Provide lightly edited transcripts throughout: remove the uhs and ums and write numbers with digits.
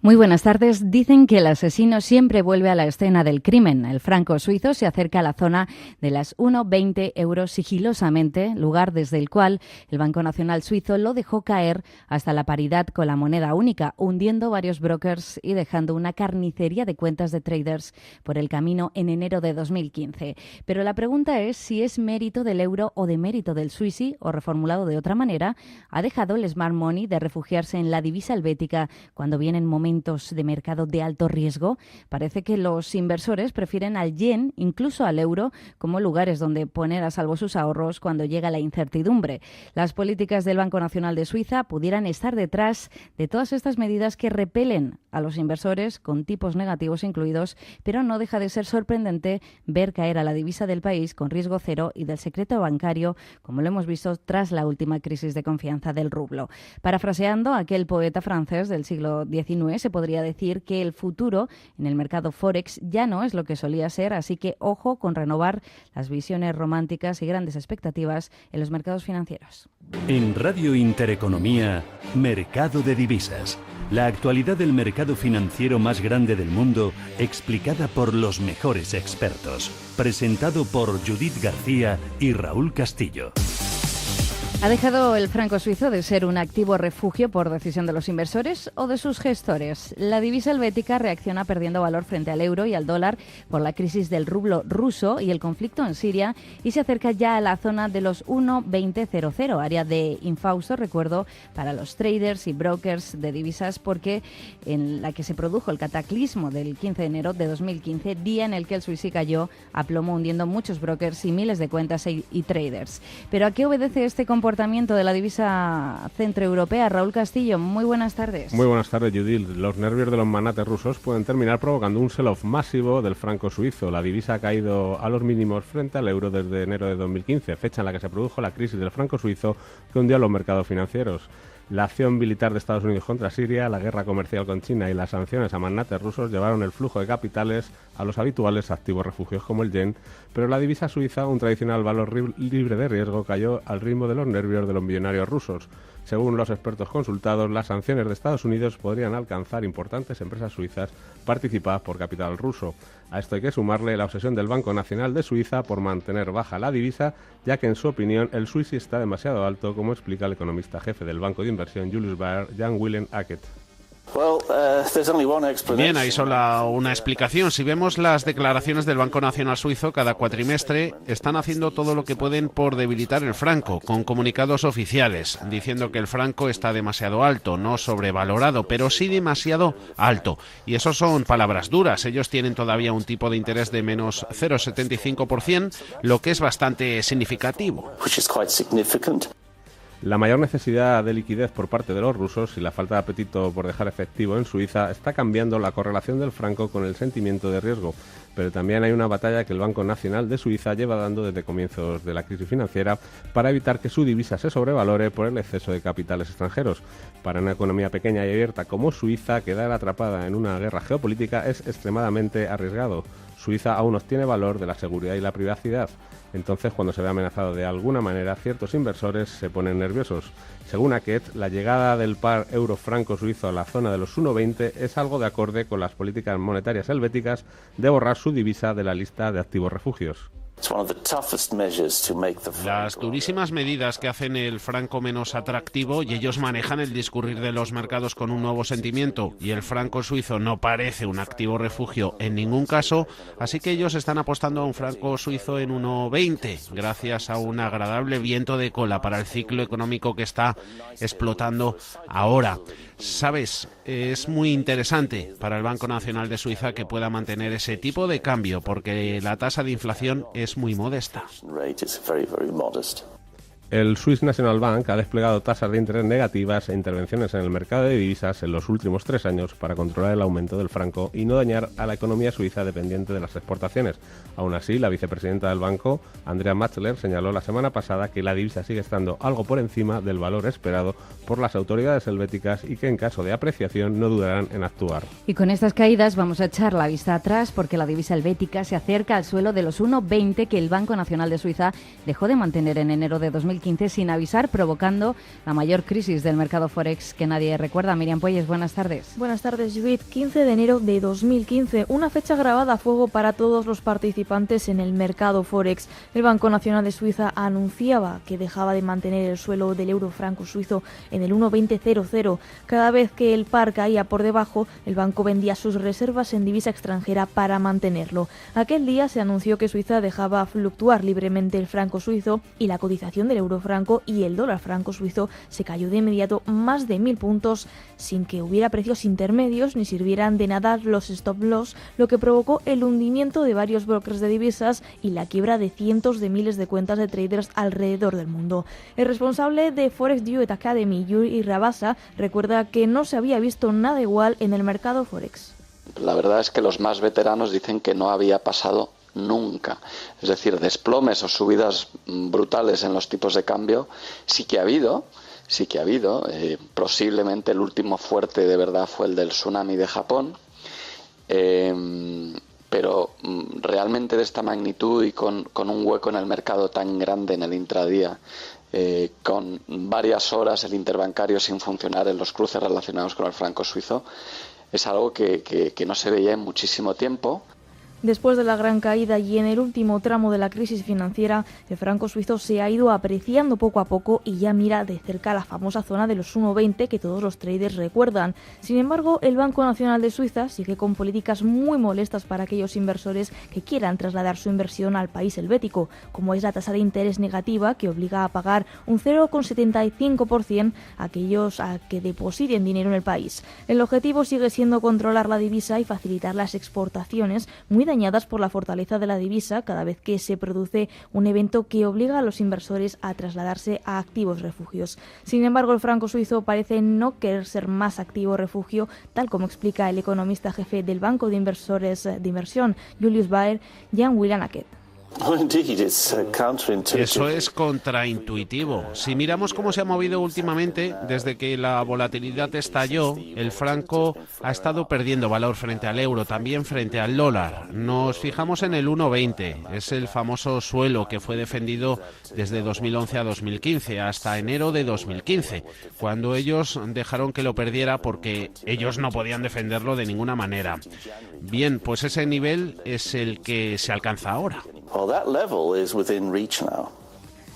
Muy buenas tardes. Dicen que el asesino siempre vuelve a la escena del crimen. El franco suizo se acerca a la zona de las 1,20 euros sigilosamente, lugar desde el cual el Banco Nacional Suizo lo dejó caer hasta la paridad con la moneda única, hundiendo varios brokers y dejando una carnicería de cuentas de traders por el camino en enero de 2015. Pero la pregunta es si es mérito del euro o de mérito del Swissie, o reformulado de otra manera, ¿ha dejado el smart money de refugiarse en la divisa helvética cuando vienen momentos de mercado de alto riesgo? Parece que los inversores prefieren al yen, incluso al euro, como lugares donde poner a salvo sus ahorros cuando llega la incertidumbre. Las políticas del Banco Nacional de Suiza pudieran estar detrás de todas estas medidas que repelen a los inversores, con tipos negativos incluidos, pero no deja de ser sorprendente ver caer a la divisa del país con riesgo cero y del secreto bancario, como lo hemos visto tras la última crisis de confianza del rublo. Parafraseando a aquel poeta francés del siglo XIX, se podría decir que el futuro en el mercado Forex ya no es lo que solía ser, así que ojo con renovar las visiones románticas y grandes expectativas en los mercados financieros. En Radio Intereconomía, Mercado de Divisas. La actualidad del mercado financiero más grande del mundo, explicada por los mejores expertos. Presentado por Judith García y Raúl Castillo. ¿Ha dejado el franco suizo de ser un activo refugio por decisión de los inversores o de sus gestores? La divisa helvética reacciona perdiendo valor frente al euro y al dólar por la crisis del rublo ruso y el conflicto en Siria, y se acerca ya a la zona de los 1,2000, área de infausto, recuerdo, para los traders y brokers de divisas, porque en la que se produjo el cataclismo del 15 de enero de 2015, día en el que el Swissie cayó a plomo, hundiendo muchos brokers y miles de cuentas y traders. ¿Pero a qué obedece este comportamiento de la divisa centroeuropea? Raúl Castillo, muy buenas tardes. Muy buenas tardes, Judith. Los nervios de los magnates rusos pueden terminar provocando un sell-off masivo del franco suizo. La divisa ha caído a los mínimos frente al euro desde enero de 2015, fecha en la que se produjo la crisis del franco suizo que hundió a los mercados financieros. La acción militar de Estados Unidos contra Siria, la guerra comercial con China y las sanciones a magnates rusos llevaron el flujo de capitales a los habituales activos refugios como el yen, pero la divisa suiza, un tradicional valor libre de riesgo, cayó al ritmo de los nervios de los millonarios rusos. Según los expertos consultados, las sanciones de Estados Unidos podrían alcanzar importantes empresas suizas participadas por capital ruso. A esto hay que sumarle la obsesión del Banco Nacional de Suiza por mantener baja la divisa, ya que en su opinión el Swissie está demasiado alto, como explica el economista jefe del banco de inversión Julius Baer, Jan-Willem Hackett. Bien, hay solo una explicación. Si vemos las declaraciones del Banco Nacional Suizo cada cuatrimestre, están haciendo todo lo que pueden por debilitar el franco, con comunicados oficiales, diciendo que el franco está demasiado alto, no sobrevalorado, pero sí demasiado alto. Y eso son palabras duras. Ellos tienen todavía un tipo de interés de menos 0,75%, lo que es bastante significativo. La mayor necesidad de liquidez por parte de los rusos y la falta de apetito por dejar efectivo en Suiza está cambiando la correlación del franco con el sentimiento de riesgo, pero también hay una batalla que el Banco Nacional de Suiza lleva dando desde comienzos de la crisis financiera para evitar que su divisa se sobrevalore por el exceso de capitales extranjeros. Para una economía pequeña y abierta como Suiza, quedar atrapada en una guerra geopolítica es extremadamente arriesgado. Suiza aún obtiene valor de la seguridad y la privacidad. Entonces, cuando se ve amenazado de alguna manera, ciertos inversores se ponen nerviosos. Según Hackett, la llegada del par euro-franco suizo a la zona de los 1,20 es algo de acorde con las políticas monetarias helvéticas de borrar su divisa de la lista de activos refugios. Las durísimas medidas que hacen el franco menos atractivo, y ellos manejan el discurrir de los mercados con un nuevo sentimiento, y el franco suizo no parece un activo refugio en ningún caso, así que ellos están apostando a un franco suizo en 1,20, gracias a un agradable viento de cola para el ciclo económico que está explotando ahora. Sabes, es muy interesante para el Banco Nacional de Suiza que pueda mantener ese tipo de cambio, porque la tasa de inflación es muy modesta. El Swiss National Bank ha desplegado tasas de interés negativas e intervenciones en el mercado de divisas en los últimos 3 años para controlar el aumento del franco y no dañar a la economía suiza dependiente de las exportaciones. Aún así, la vicepresidenta del banco, Andrea Matzler, señaló la semana pasada que la divisa sigue estando algo por encima del valor esperado por las autoridades helvéticas y que en caso de apreciación no dudarán en actuar. Y con estas caídas vamos a echar la vista atrás, porque la divisa helvética se acerca al suelo de los 1,20 que el Banco Nacional de Suiza dejó de mantener en enero de 2015 2015 sin avisar, provocando la mayor crisis del mercado forex que nadie recuerda. Miriam Puelles, buenas tardes. Buenas tardes, Judith. 15 de enero de 2015, una fecha grabada a fuego para todos los participantes en el mercado forex. El Banco Nacional de Suiza anunciaba que dejaba de mantener el suelo del euro franco suizo en el 1,2000. Cada vez que el par caía por debajo, el banco vendía sus reservas en divisa extranjera para mantenerlo. Aquel día se anunció que Suiza dejaba fluctuar libremente el franco suizo y la cotización del euro franco y el dólar franco suizo se cayó de inmediato más de 1.000 puntos sin que hubiera precios intermedios ni sirvieran de nada los stop loss, lo que provocó el hundimiento de varios brokers de divisas y la quiebra de cientos de miles de cuentas de traders alrededor del mundo. El responsable de Forex Duet Academy, Yuri Rabasa, recuerda que no se había visto nada igual en el mercado forex. La verdad es que los más veteranos dicen que no había pasado nunca. Es decir, desplomes o subidas brutales en los tipos de cambio sí que ha habido. Posiblemente el último fuerte de verdad fue el del tsunami de Japón. Pero realmente de esta magnitud y con un hueco en el mercado tan grande en el intradía, con varias horas el interbancario sin funcionar en los cruces relacionados con el franco suizo, es algo que no se veía en muchísimo tiempo. Después de la gran caída y en el último tramo de la crisis financiera, el franco suizo se ha ido apreciando poco a poco y ya mira de cerca la famosa zona de los 1,20 que todos los traders recuerdan. Sin embargo, el Banco Nacional de Suiza sigue con políticas muy molestas para aquellos inversores que quieran trasladar su inversión al país helvético, como es la tasa de interés negativa que obliga a pagar un 0,75% a aquellos a que depositen dinero en el país. El objetivo sigue siendo controlar la divisa y facilitar las exportaciones, muy dañadas por la fortaleza de la divisa cada vez que se produce un evento que obliga a los inversores a trasladarse a activos refugios. Sin embargo, el franco suizo parece no querer ser más activo refugio, tal como explica el economista jefe del Banco de Inversores de Inversión, Julius Baer, Jan-Willem Aket. Eso es contraintuitivo. Si miramos cómo se ha movido últimamente, desde que la volatilidad estalló, el franco ha estado perdiendo valor frente al euro, también frente al dólar. Nos fijamos en el 1,20, es el famoso suelo que fue defendido desde 2011 a 2015, hasta enero de 2015, cuando ellos dejaron que lo perdiera porque ellos no podían defenderlo de ninguna manera. Bien, pues ese nivel es el que se alcanza ahora.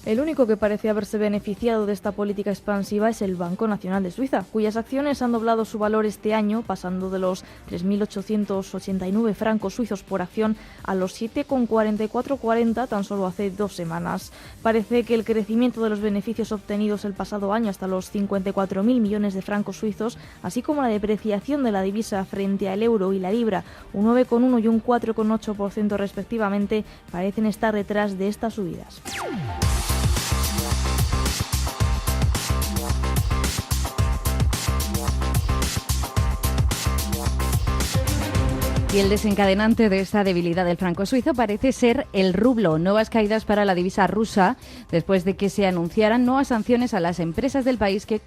El único que parece haberse beneficiado de esta política expansiva es el Banco Nacional de Suiza, cuyas acciones han doblado su valor este año, pasando de los 3.889 francos suizos por acción a los 7,4440 tan solo hace 2 semanas. Parece que el crecimiento de los beneficios obtenidos el pasado año hasta los 54.000 millones de francos suizos, así como la depreciación de la divisa frente al euro y la libra, un 9,1 y un 4,8% respectivamente, parecen estar detrás de estas subidas. Y el desencadenante de esta debilidad del franco suizo parece ser el rublo. Nuevas caídas para la divisa rusa después de que se anunciaran nuevas sanciones a las empresas del país que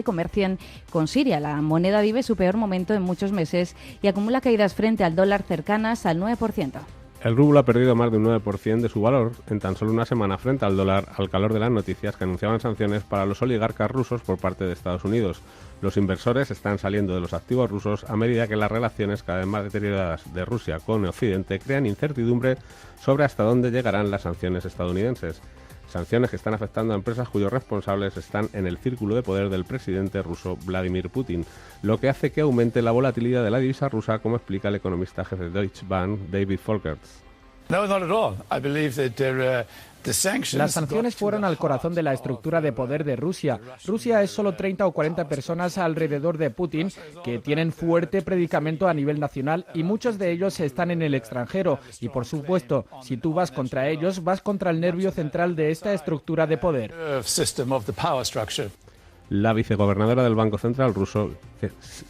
comercian con Siria. La moneda vive su peor momento en muchos meses y acumula caídas frente al dólar cercanas al 9%. El rublo ha perdido más de un 9% de su valor en tan solo una semana frente al dólar, al calor de las noticias que anunciaban sanciones para los oligarcas rusos por parte de Estados Unidos. Los inversores están saliendo de los activos rusos a medida que las relaciones cada vez más deterioradas de Rusia con Occidente crean incertidumbre sobre hasta dónde llegarán las sanciones estadounidenses. Sanciones que están afectando a empresas cuyos responsables están en el círculo de poder del presidente ruso Vladimir Putin, lo que hace que aumente la volatilidad de la divisa rusa, como explica el economista jefe de Deutsche Bank, David Folkers. No, not at all. I believe that las sanciones fueron al corazón de la estructura de poder de Rusia. Rusia es solo 30 o 40 personas alrededor de Putin que tienen fuerte predicamento a nivel nacional y muchos de ellos están en el extranjero. Y por supuesto, si tú vas contra ellos, vas contra el nervio central de esta estructura de poder. La vicegobernadora del Banco Central ruso,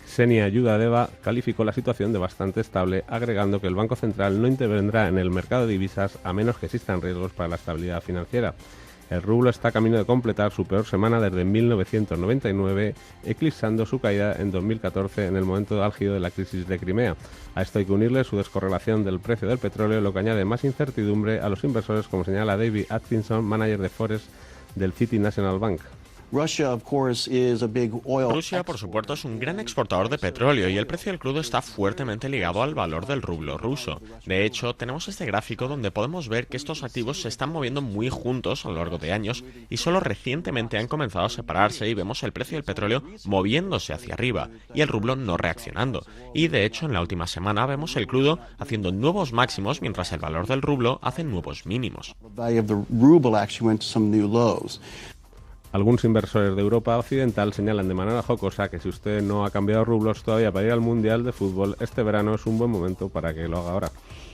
Ksenia Yudadeva, calificó la situación de bastante estable, agregando que el Banco Central no intervendrá en el mercado de divisas a menos que existan riesgos para la estabilidad financiera. El rublo está camino de completar su peor semana desde 1999, eclipsando su caída en 2014 en el momento álgido de la crisis de Crimea. A esto hay que unirle su descorrelación del precio del petróleo, lo que añade más incertidumbre a los inversores, como señala David Atkinson, manager de Forex del City National Bank. Rusia, por supuesto, es un gran exportador de petróleo y el precio del crudo está fuertemente ligado al valor del rublo ruso. De hecho, tenemos este gráfico donde podemos ver que estos activos se están moviendo muy juntos a lo largo de años y solo recientemente han comenzado a separarse y vemos el precio del petróleo moviéndose hacia arriba y el rublo no reaccionando. Y de hecho, en la última semana vemos el crudo haciendo nuevos máximos mientras el valor del rublo hace nuevos mínimos. Algunos inversores de Europa Occidental señalan de manera jocosa que si usted no ha cambiado rublos todavía para ir al Mundial de Fútbol, este verano es un buen momento para que lo haga ahora.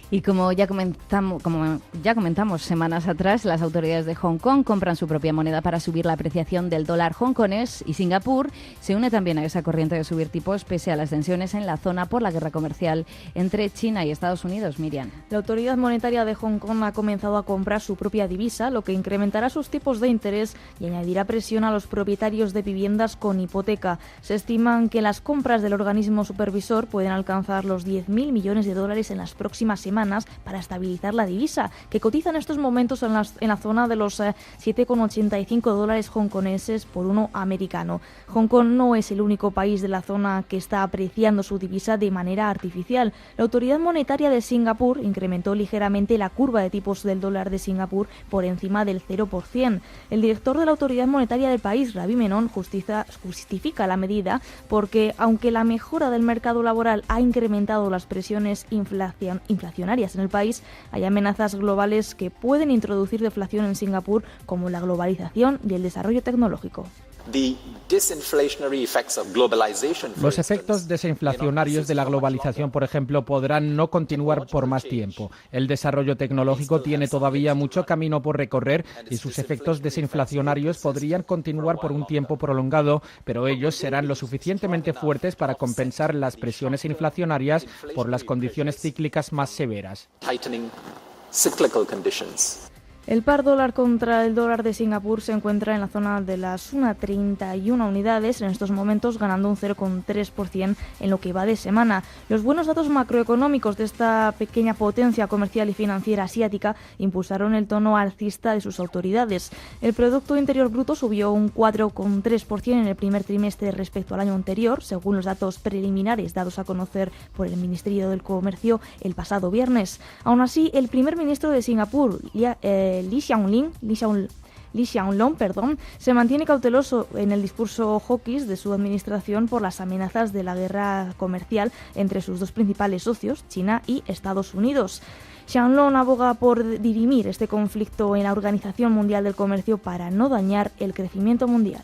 Y como ya comentamos semanas atrás, las autoridades de Hong Kong compran su propia moneda para subir la apreciación del dólar hongkonés y Singapur se une también a esa corriente de subir tipos pese a las tensiones en la zona por la guerra comercial entre China y Estados Unidos. Miriam. La autoridad monetaria de Hong Kong ha comenzado a comprar su propia divisa, lo que incrementará sus tipos de interés y añadirá presión a los propietarios de viviendas con hipoteca. Se estiman que las compras del organismo supervisor pueden alcanzar los 10.000 millones de dólares en las próximas semanas para estabilizar la divisa, que cotiza en estos momentos en la zona de los 7,85 dólares hongkoneses por uno americano. Hong Kong no es el único país de la zona que está apreciando su divisa de manera artificial. La autoridad monetaria de Singapur incrementó ligeramente la curva de tipos del dólar de Singapur por encima del 0%. El director de la autoridad monetaria del país, Ravi Menon, justifica la medida porque, aunque la mejora del mercado laboral ha incrementado las presiones inflacionarias en el país, hay amenazas globales que pueden introducir deflación en Singapur, como la globalización y el desarrollo tecnológico. Los efectos desinflacionarios de la globalización, por ejemplo, podrán no continuar por más tiempo. El desarrollo tecnológico tiene todavía mucho camino por recorrer y sus efectos desinflacionarios podrían continuar por un tiempo prolongado, pero ellos serán lo suficientemente fuertes para compensar las presiones inflacionarias por las condiciones cíclicas más severas. El par dólar contra el dólar de Singapur se encuentra en la zona de las 1,31 unidades, en estos momentos ganando un 0,3% en lo que va de semana. Los buenos datos macroeconómicos de esta pequeña potencia comercial y financiera asiática impulsaron el tono alcista de sus autoridades. El Producto Interior Bruto subió un 4,3% en el primer trimestre respecto al año anterior, según los datos preliminares dados a conocer por el Ministerio del Comercio el pasado viernes. Aún así, el primer ministro de Singapur, Lee Hsien Loong, se mantiene cauteloso en el discurso hawkish de su administración por las amenazas de la guerra comercial entre sus dos principales socios, China y Estados Unidos. Hsien Loong aboga por dirimir este conflicto en la Organización Mundial del Comercio para no dañar el crecimiento mundial.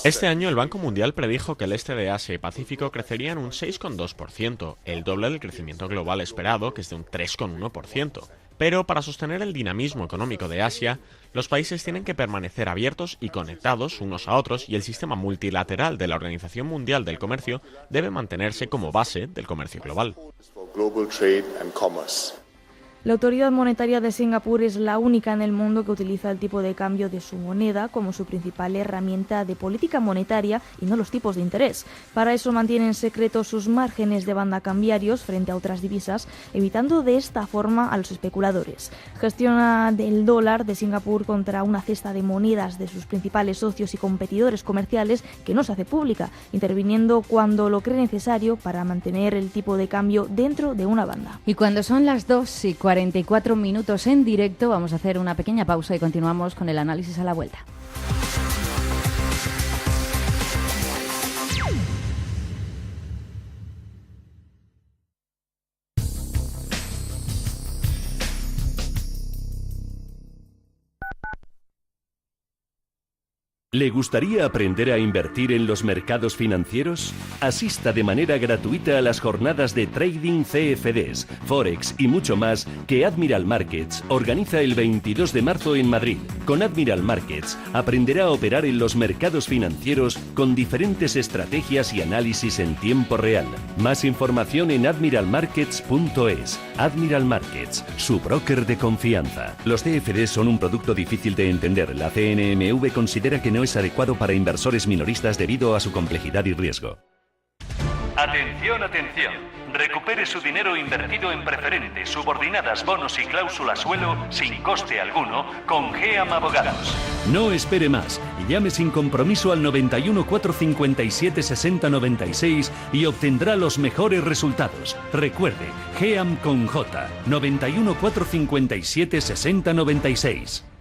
Este año el Banco Mundial predijo que el este de Asia y Pacífico crecería en un 6,2%, el doble del crecimiento global esperado, que es de un 3,1%. Pero para sostener el dinamismo económico de Asia, los países tienen que permanecer abiertos y conectados unos a otros y el sistema multilateral de la Organización Mundial del Comercio debe mantenerse como base del comercio global. La autoridad monetaria de Singapur es la única en el mundo que utiliza el tipo de cambio de su moneda como su principal herramienta de política monetaria y no los tipos de interés. Para eso mantiene en secreto sus márgenes de banda cambiarios frente a otras divisas, evitando de esta forma a los especuladores. Gestiona el dólar de Singapur contra una cesta de monedas de sus principales socios y competidores comerciales que no se hace pública, interviniendo cuando lo cree necesario para mantener el tipo de cambio dentro de una banda. Y cuando son las 2:44 en directo, vamos a hacer una pequeña pausa y continuamos con el análisis a la vuelta. ¿Le gustaría aprender a invertir en los mercados financieros? Asista de manera gratuita a las jornadas de trading CFDs, Forex y mucho más que Admiral Markets organiza el 22 de marzo en Madrid. Con Admiral Markets aprenderá a operar en los mercados financieros con diferentes estrategias y análisis en tiempo real. Más información en admiralmarkets.es. Admiral Markets, su broker de confianza. Los CFDs son un producto difícil de entender. La CNMV considera que no es adecuado para inversores minoristas debido a su complejidad y riesgo. Atención, atención. Recupere su dinero invertido en preferentes, subordinadas, bonos y cláusula suelo sin coste alguno con GEAM Abogados. No espere más. Llame sin compromiso al 91 457 60 96 y obtendrá los mejores resultados. Recuerde, GEAM con J. 91 457 60 96.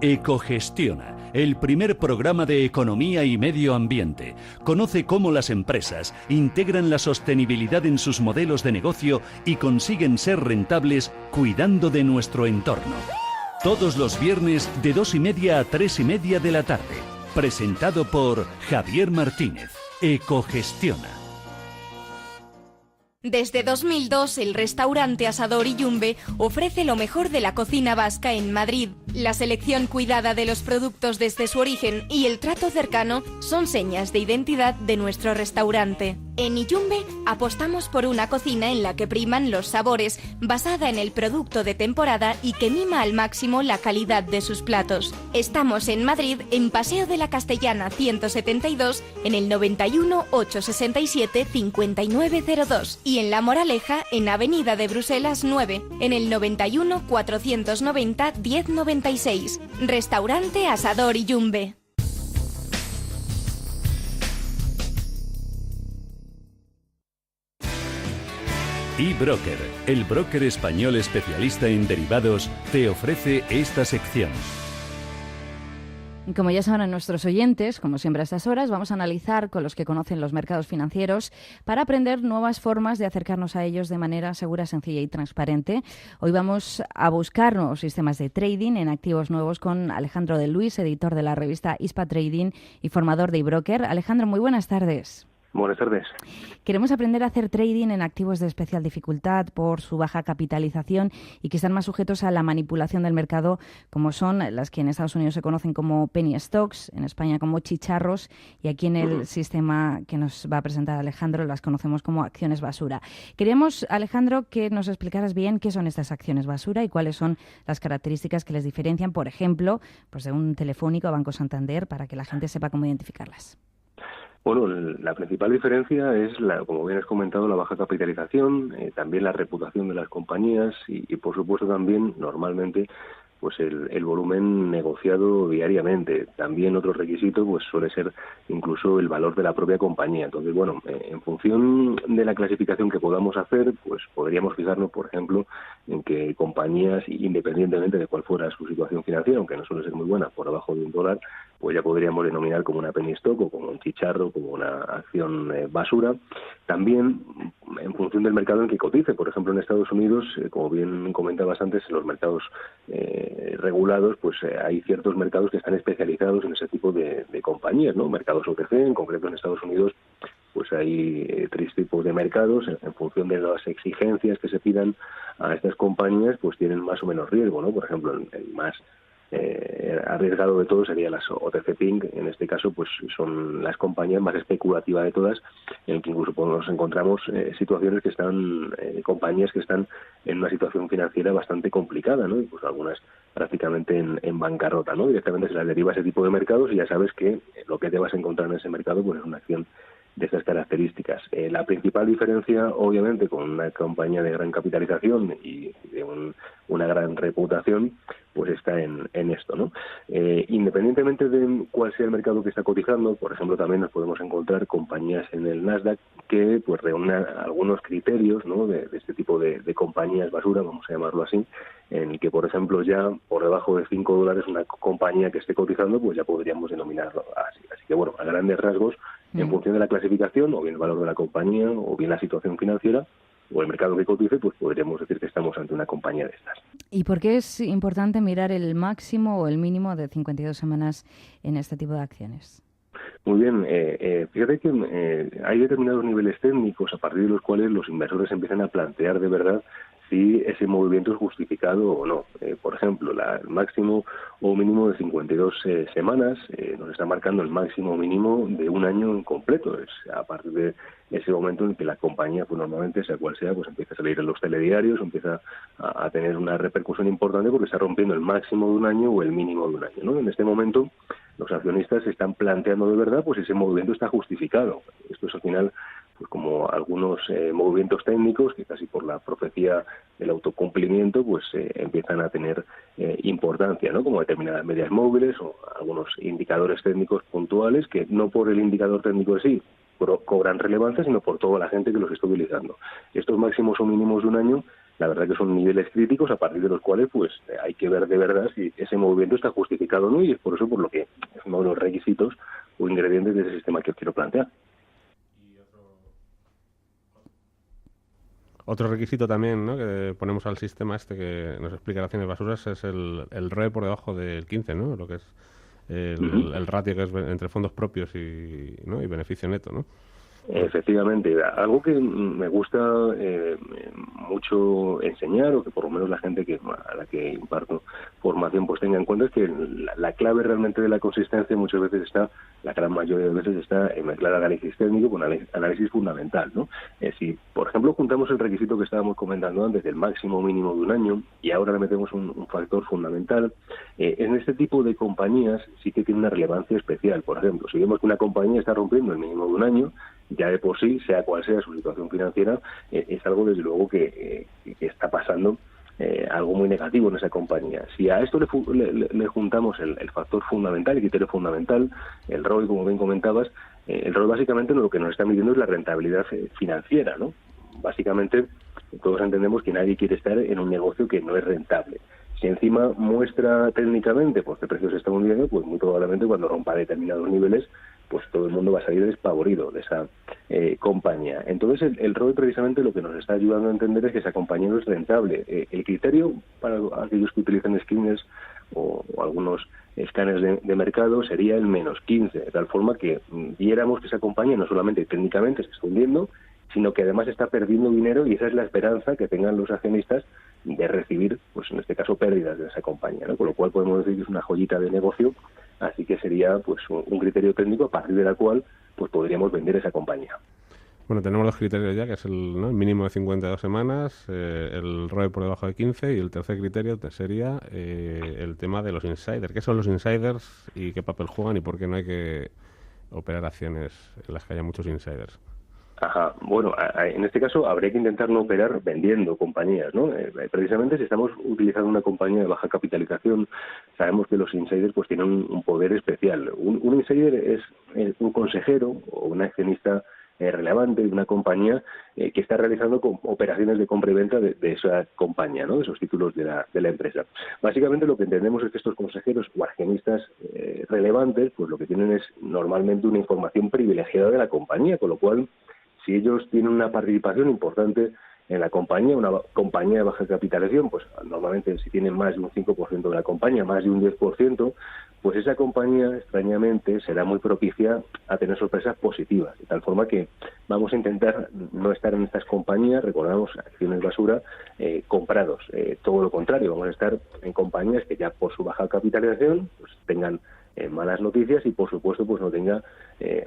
Ecogestiona, el primer programa de economía y medio ambiente. Conoce cómo las empresas integran la sostenibilidad en sus modelos de negocio y consiguen ser rentables cuidando de nuestro entorno. Todos los viernes de 2:30 a 3:30 de la tarde. Presentado por Javier Martínez. Ecogestiona. Desde 2002, el restaurante Asador y Yumbe ofrece lo mejor de la cocina vasca en Madrid. La selección cuidada de los productos desde su origen y el trato cercano son señas de identidad de nuestro restaurante. En Iyumbe apostamos por una cocina en la que priman los sabores, basada en el producto de temporada y que mima al máximo la calidad de sus platos. Estamos en Madrid, en Paseo de la Castellana 172, en el 91 867 5902 y en La Moraleja, en Avenida de Bruselas 9, en el 91 490 1096. Restaurante Asador Iyumbe. eBroker, el broker español especialista en derivados, te ofrece esta sección. Como ya saben nuestros oyentes, como siempre a estas horas, vamos a analizar con los que conocen los mercados financieros para aprender nuevas formas de acercarnos a ellos de manera segura, sencilla y transparente. Hoy vamos a buscar nuevos sistemas de trading en activos nuevos con Alejandro de Luis, editor de la revista ISPA Trading y formador de eBroker. Alejandro, muy buenas tardes. Buenas tardes. Queremos aprender a hacer trading en activos de especial dificultad por su baja capitalización y que están más sujetos a la manipulación del mercado, como son las que en Estados Unidos se conocen como penny stocks, en España como chicharros y aquí en el sistema que nos va a presentar Alejandro las conocemos como acciones basura. Queríamos, Alejandro, que nos explicaras bien qué son estas acciones basura y cuáles son las características que les diferencian, por ejemplo, pues de un Telefónico a Banco Santander, para que la gente sepa cómo identificarlas. Bueno, la principal diferencia es, como bien has comentado, la baja capitalización, también la reputación de las compañías y por supuesto también, normalmente, pues el volumen negociado diariamente. También otro requisito pues suele ser incluso el valor de la propia compañía. Entonces, bueno, en función de la clasificación que podamos hacer, pues podríamos fijarnos, por ejemplo, en que compañías, independientemente de cuál fuera su situación financiera, aunque no suele ser muy buena, por debajo de $1, pues ya podríamos denominar como una penny stock o como un chicharro, como una acción basura. También en función del mercado en que cotice. Por ejemplo, en Estados Unidos, como bien comentabas antes, en los mercados regulados, pues hay ciertos mercados que están especializados en ese tipo de compañías, ¿no? Mercados OTC, en concreto en Estados Unidos, pues hay 3 tipos de mercados. En función de las exigencias que se pidan a estas compañías, pues tienen más o menos riesgo, ¿no? Por ejemplo, el más arriesgado de todos sería las OTC Pink. En este caso pues son las compañías más especulativas de todas, en el que incluso nos encontramos situaciones que están compañías que están en una situación financiera bastante complicada, ¿no? Y pues algunas prácticamente en bancarrota, ¿no? Directamente se las deriva a ese tipo de mercados y ya sabes que lo que te vas a encontrar en ese mercado pues es una acción de estas características. La principal diferencia, obviamente, con una compañía de gran capitalización y de una gran reputación, pues está en esto, ¿no? Independientemente de cuál sea el mercado que está cotizando, por ejemplo, también nos podemos encontrar compañías en el Nasdaq que pues reúnen algunos criterios, ¿no? de este tipo de compañías basura, vamos a llamarlo así, en el que, por ejemplo, ya por debajo de $5 una compañía que esté cotizando, pues ya podríamos denominarlo así. Así que, bueno, a grandes rasgos, en función de la clasificación, o bien el valor de la compañía, o bien la situación financiera, o el mercado que cotice, pues podríamos decir que estamos ante una compañía de estas. ¿Y por qué es importante mirar el máximo o el mínimo de 52 semanas en este tipo de acciones? Muy bien, fíjate que hay determinados niveles técnicos a partir de los cuales los inversores empiezan a plantear de verdad si ese movimiento es justificado o no. Por ejemplo, el máximo o mínimo de 52 semanas nos está marcando el máximo o mínimo de un año en completo. Es a partir de ese momento en que la compañía, pues normalmente, sea cual sea, pues empieza a salir en los telediarios, empieza a tener una repercusión importante porque está rompiendo el máximo de un año o el mínimo de un año, ¿no? En este momento, los accionistas se están planteando de verdad pues ese movimiento está justificado. Esto es al final como algunos movimientos técnicos que casi por la profecía del autocumplimiento pues empiezan a tener importancia, ¿no? Como determinadas medias móviles o algunos indicadores técnicos puntuales que no por el indicador técnico en sí cobran relevancia, sino por toda la gente que los está utilizando. Estos máximos o mínimos de un año, la verdad que son niveles críticos a partir de los cuales pues hay que ver de verdad si ese movimiento está justificado o no, y es por eso por lo que es uno de los requisitos o ingredientes de ese sistema que os quiero plantear. Otro requisito también, ¿no?, que ponemos al sistema que nos explica Acciones Basuras es el ROE por debajo del 15, ¿no? Lo que es el ratio que es entre fondos propios y beneficio neto, ¿no? Efectivamente, algo que me gusta mucho enseñar, o que por lo menos la gente a la que imparto formación pues tenga en cuenta, es que la clave realmente de la consistencia muchas veces está, la gran mayoría de veces está en mezclar análisis técnico con análisis fundamental, ¿no? Si, por ejemplo, juntamos el requisito que estábamos comentando antes del máximo mínimo de un año y ahora le metemos un factor fundamental, en este tipo de compañías sí que tiene una relevancia especial. Por ejemplo, si vemos que una compañía está rompiendo el mínimo de un año, ya de por sí, sea cual sea su situación financiera, es algo desde luego que está pasando algo muy negativo en esa compañía. Si a esto le juntamos el factor fundamental, el criterio fundamental, el ROE, como bien comentabas, el ROE básicamente lo que nos está midiendo es la rentabilidad financiera, ¿no? Básicamente todos entendemos que nadie quiere estar en un negocio que no es rentable. Si encima muestra técnicamente pues qué precios se está hundiendo, pues muy probablemente cuando rompa determinados niveles pues todo el mundo va a salir despavorido de esa compañía. Entonces el ROE precisamente lo que nos está ayudando a entender es que esa compañía no es rentable. El criterio para aquellos que utilizan screeners o algunos escáneres de mercado sería el -15, de tal forma que viéramos que esa compañía no solamente técnicamente se está hundiendo, sino que además está perdiendo dinero, y esa es la esperanza que tengan los accionistas de recibir, pues en este caso, pérdidas de esa compañía, ¿no? Con lo cual podemos decir que es una joyita de negocio, así que sería pues un criterio técnico a partir de la cual pues podríamos vender esa compañía. Bueno, tenemos los criterios ya, que es el mínimo de 52 semanas, el ROE por debajo de 15, y el tercer criterio sería el tema de los insiders. ¿Qué son los insiders y qué papel juegan y por qué no hay que operar acciones en las que haya muchos insiders? Ajá, bueno, en este caso habría que intentar no operar vendiendo compañías, ¿no? Precisamente si estamos utilizando una compañía de baja capitalización, sabemos que los insiders pues tienen un poder especial. Un insider es un consejero o un accionista relevante de una compañía que está realizando operaciones de compra y venta de esa compañía, ¿no?, de esos títulos de la empresa. Básicamente lo que entendemos es que estos consejeros o accionistas relevantes pues lo que tienen es normalmente una información privilegiada de la compañía, con lo cual si ellos tienen una participación importante en la compañía, una compañía de baja capitalización, pues normalmente si tienen más de un 5% de la compañía, más de un 10%, pues esa compañía extrañamente será muy propicia a tener sorpresas positivas, de tal forma que vamos a intentar no estar en estas compañías, recordamos, acciones basura, comprados. Todo lo contrario, vamos a estar en compañías que ya por su baja capitalización pues tengan malas noticias y por supuesto pues no tenga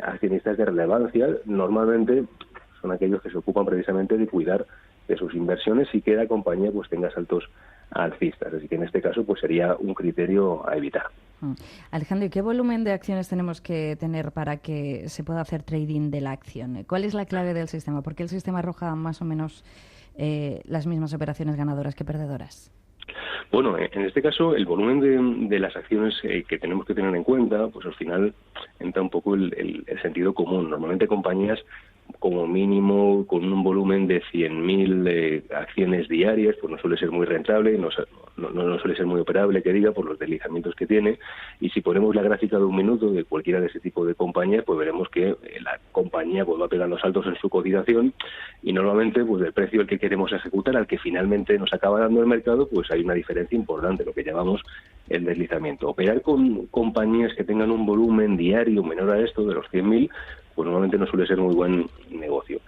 accionistas de relevancia. Normalmente son aquellos que se ocupan precisamente de cuidar de sus inversiones y que la compañía pues tenga saltos alcistas. Así que en este caso pues sería un criterio a evitar. Alejandro, ¿y qué volumen de acciones tenemos que tener para que se pueda hacer trading de la acción? ¿Cuál es la clave del sistema? ¿Por qué el sistema arroja más o menos las mismas operaciones ganadoras que perdedoras? Bueno, en este caso el volumen de las acciones que tenemos que tener en cuenta, pues al final entra un poco el sentido común. Normalmente compañías como mínimo con un volumen de 100.000 acciones diarias, pues no suele ser muy rentable, no suele ser muy operable, que diga, por los deslizamientos que tiene. Y si ponemos la gráfica de un minuto de cualquiera de ese tipo de compañías, pues veremos que la compañía pues va pegando saltos en su cotización y normalmente pues del precio al que queremos ejecutar al que finalmente nos acaba dando el mercado, pues hay una diferencia importante, lo que llamamos el deslizamiento. Operar con compañías que tengan un volumen diario menor a esto, de los 100.000, pues normalmente no suele ser muy buen negocio.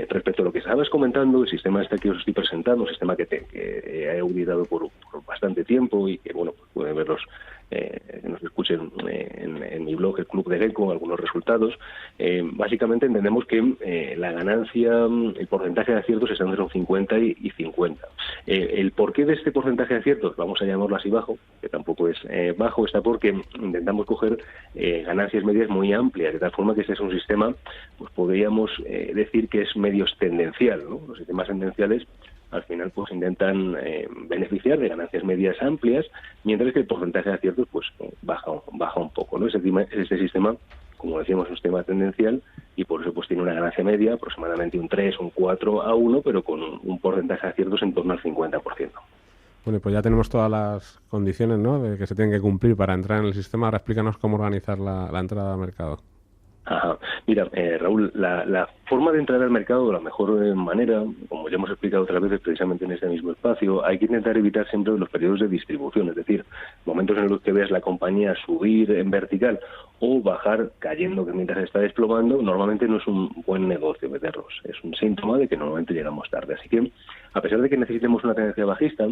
Respecto a lo que estabas comentando, el sistema este que os estoy presentando, un sistema que he auditado por bastante tiempo y que, bueno, pues pueden ver los nos escuchen en mi blog, el Club de Gecko, algunos resultados. Básicamente entendemos que la ganancia, el porcentaje de aciertos está entre un 50 y 50. El porqué de este porcentaje de aciertos, vamos a llamarlo así bajo, que tampoco es bajo, está porque intentamos coger ganancias medias muy amplias, de tal forma que este es un sistema, pues podríamos decir que es medio tendencial, ¿no? Los sistemas tendenciales al final pues intentan beneficiar de ganancias medias amplias, mientras que el porcentaje de aciertos pues baja un poco, ¿no? Este sistema, como decíamos, es un sistema tendencial y por eso pues tiene una ganancia media, aproximadamente un 3, un 4 a 1, pero con un porcentaje de aciertos en torno al 50%. Bueno, pues ya tenemos todas las condiciones, ¿no?, de que se tienen que cumplir para entrar en el sistema. Ahora explícanos cómo organizar la entrada al mercado. Ajá. Mira, Raúl, la forma de entrar al mercado de la mejor manera, como ya hemos explicado otras veces precisamente en este mismo espacio, hay que intentar evitar siempre los periodos de distribución, es decir, momentos en los que veas la compañía subir en vertical o bajar cayendo, que mientras está desplomando, normalmente no es un buen negocio meterlos. Es un síntoma de que normalmente llegamos tarde. Así que, a pesar de que necesitemos una tendencia bajista,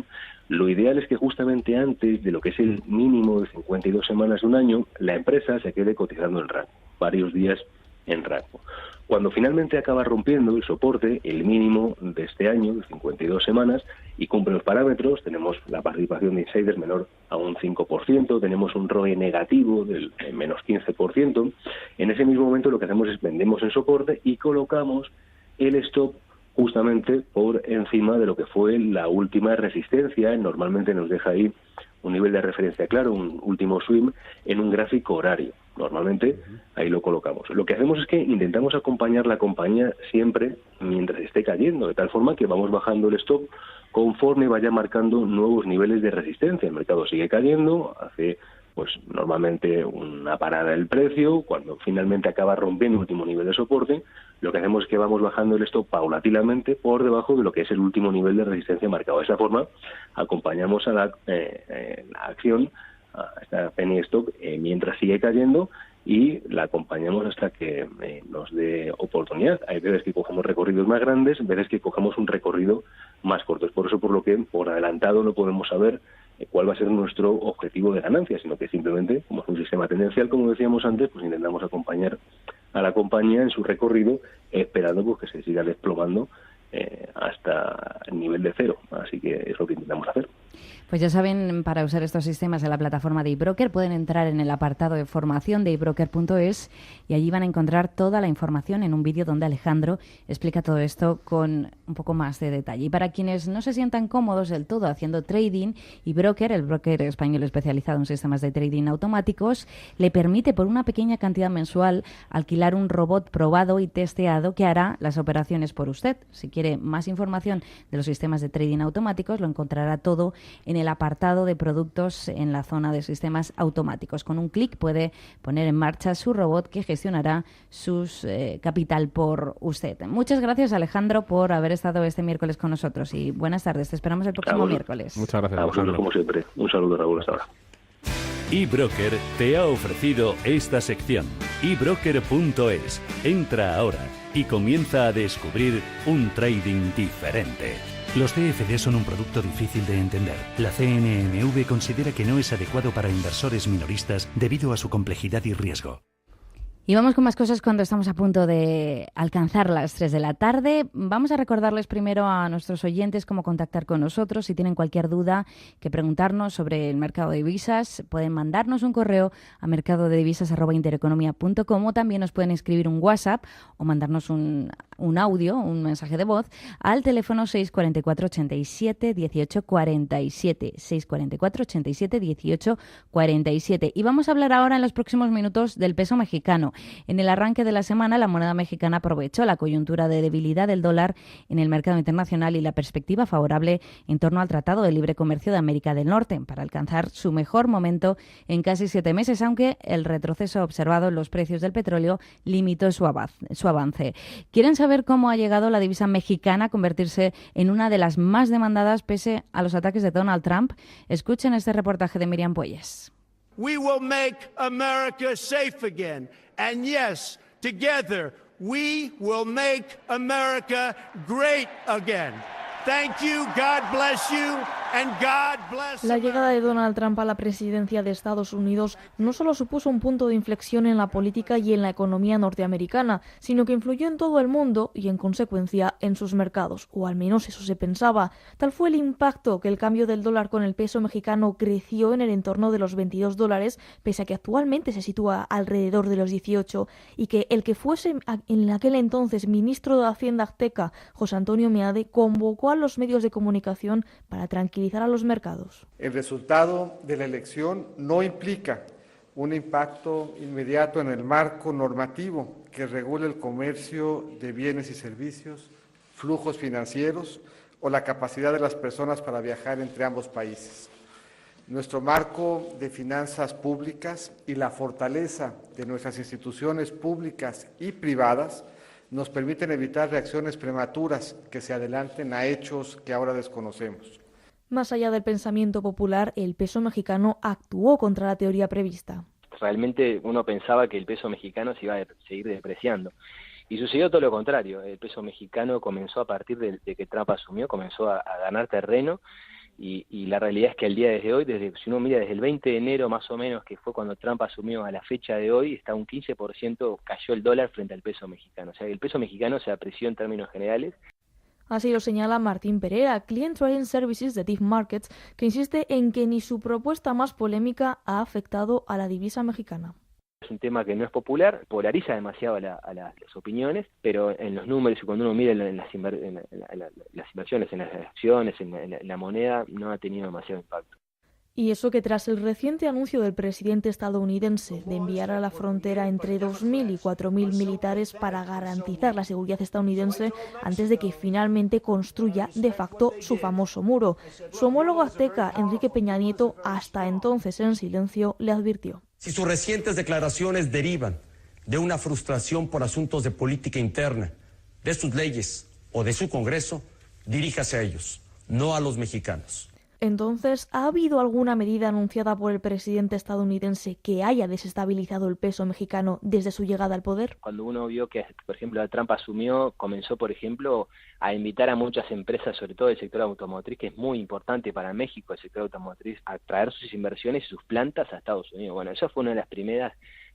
lo ideal es que justamente antes de lo que es el mínimo de 52 semanas de un año, la empresa se quede cotizando en rango, varios días en rango. Cuando finalmente acaba rompiendo el soporte, el mínimo de este año, de 52 semanas, y cumple los parámetros, tenemos la participación de insiders menor a un 5%, tenemos un ROE negativo del menos 15%, en ese mismo momento lo que hacemos es vendemos el soporte y colocamos el stop justamente por encima de lo que fue la última resistencia. Normalmente nos deja ahí un nivel de referencia claro, un último swing en un gráfico horario. Normalmente ahí lo colocamos. Lo que hacemos es que intentamos acompañar la compañía siempre mientras esté cayendo, de tal forma que vamos bajando el stop conforme vaya marcando nuevos niveles de resistencia. El mercado sigue cayendo, hace pues normalmente una parada del precio, cuando finalmente acaba rompiendo el último nivel de soporte, lo que hacemos es que vamos bajando el stop paulatinamente por debajo de lo que es el último nivel de resistencia marcado. De esa forma acompañamos a la acción, a esta penny stock, mientras sigue cayendo, y la acompañamos hasta que nos dé oportunidad. Hay veces que cogemos recorridos más grandes, veces que cogemos un recorrido más corto. Es por eso por lo que por adelantado no podemos saber cuál va a ser nuestro objetivo de ganancia, sino que simplemente, como es un sistema tendencial, como decíamos antes, pues intentamos acompañar a la compañía en su recorrido, esperando pues que se siga desplomando hasta el nivel de cero. Así que es lo que intentamos hacer. Pues ya saben, para usar estos sistemas en la plataforma de eBroker pueden entrar en el apartado de formación de ebroker.es y allí van a encontrar toda la información en un vídeo donde Alejandro explica todo esto con un poco más de detalle. Y para quienes no se sientan cómodos del todo haciendo trading, eBroker, el broker español especializado en sistemas de trading automáticos, le permite por una pequeña cantidad mensual alquilar un robot probado y testeado que hará las operaciones por usted. Si quiere más información de los sistemas de trading automáticos, lo encontrará todo en el apartado de productos en la zona de sistemas automáticos. Con un clic puede poner en marcha su robot que gestionará sus capital por usted. Muchas gracias, Alejandro, por haber estado este miércoles con nosotros y buenas tardes. Te esperamos el próximo miércoles. Muchas gracias, a vosotros, como siempre. Un saludo, Raúl, hasta ahora. eBroker te ha ofrecido esta sección. eBroker.es. Entra ahora y comienza a descubrir un trading diferente. Los CFD son un producto difícil de entender. La CNMV considera que no es adecuado para inversores minoristas debido a su complejidad y riesgo. Y vamos con más cosas cuando estamos a punto de alcanzar las 3 de la tarde. Vamos a recordarles primero a nuestros oyentes cómo contactar con nosotros. Si tienen cualquier duda que preguntarnos sobre el mercado de divisas, pueden mandarnos un correo a mercadodedivisas@intereconomia.com, o también nos pueden escribir un WhatsApp o mandarnos un audio, un mensaje de voz al teléfono 644 87 18 47, 644 87 18 47. Y vamos a hablar ahora en los próximos minutos del peso mexicano. En el arranque de la semana, la moneda mexicana aprovechó la coyuntura de debilidad del dólar en el mercado internacional y la perspectiva favorable en torno al Tratado de Libre Comercio de América del Norte para alcanzar su mejor momento en casi 7 meses, aunque el retroceso observado en los precios del petróleo limitó su avance. ¿Quieren saber cómo ha llegado la divisa mexicana a convertirse en una de las más demandadas pese a los ataques de Donald Trump? Escuchen este reportaje de Miriam Puelles. We will make America safe again. And yes, together, we will make America great again. Thank you. God bless you. La llegada de Donald Trump a la presidencia de Estados Unidos no solo supuso un punto de inflexión en la política y en la economía norteamericana, sino que influyó en todo el mundo y, en consecuencia, en sus mercados, o al menos eso se pensaba. Tal fue el impacto que el cambio del dólar con el peso mexicano creció en el entorno de los $22, pese a que actualmente se sitúa alrededor de los 18, y que el que fuese en aquel entonces ministro de Hacienda azteca, José Antonio Meade, convocó a los medios de comunicación para tranquilizar a los mercados. El resultado de la elección no implica un impacto inmediato en el marco normativo que regula el comercio de bienes y servicios, flujos financieros o la capacidad de las personas para viajar entre ambos países. Nuestro marco de finanzas públicas y la fortaleza de nuestras instituciones públicas y privadas nos permiten evitar reacciones prematuras que se adelanten a hechos que ahora desconocemos. Más allá del pensamiento popular, el peso mexicano actuó contra la teoría prevista. Realmente uno pensaba que el peso mexicano se iba a seguir depreciando. Y sucedió todo lo contrario. El peso mexicano comenzó, a partir de que Trump asumió, comenzó a ganar terreno. Y la realidad es que al día de hoy, si uno mira desde el 20 de enero más o menos, que fue cuando Trump asumió, a la fecha de hoy, está un 15% cayó el dólar frente al peso mexicano. O sea, el peso mexicano se apreció en términos generales. Así lo señala Martín Pereira, Client Trading Services de Deep Markets, que insiste en que ni su propuesta más polémica ha afectado a la divisa mexicana. Es un tema que no es popular, polariza demasiado a las opiniones, pero en los números y cuando uno mira en las inversiones, en las acciones, en la moneda, no ha tenido demasiado impacto. Y eso que tras el reciente anuncio del presidente estadounidense de enviar a la frontera entre 2.000 y 4.000 militares para garantizar la seguridad estadounidense antes de que finalmente construya de facto su famoso muro. Su homólogo azteca, Enrique Peña Nieto, hasta entonces en silencio, le advirtió. Si sus recientes declaraciones derivan de una frustración por asuntos de política interna, de sus leyes o de su Congreso, diríjase a ellos, no a los mexicanos. Entonces, ¿ha habido alguna medida anunciada por el presidente estadounidense que haya desestabilizado el peso mexicano desde su llegada al poder? Cuando uno vio que, por ejemplo, Trump asumió, comenzó, por ejemplo, a invitar a muchas empresas, sobre todo del sector automotriz, que es muy importante para México, el sector automotriz, a traer sus inversiones y sus plantas a Estados Unidos. Bueno, eso fue una de las primeras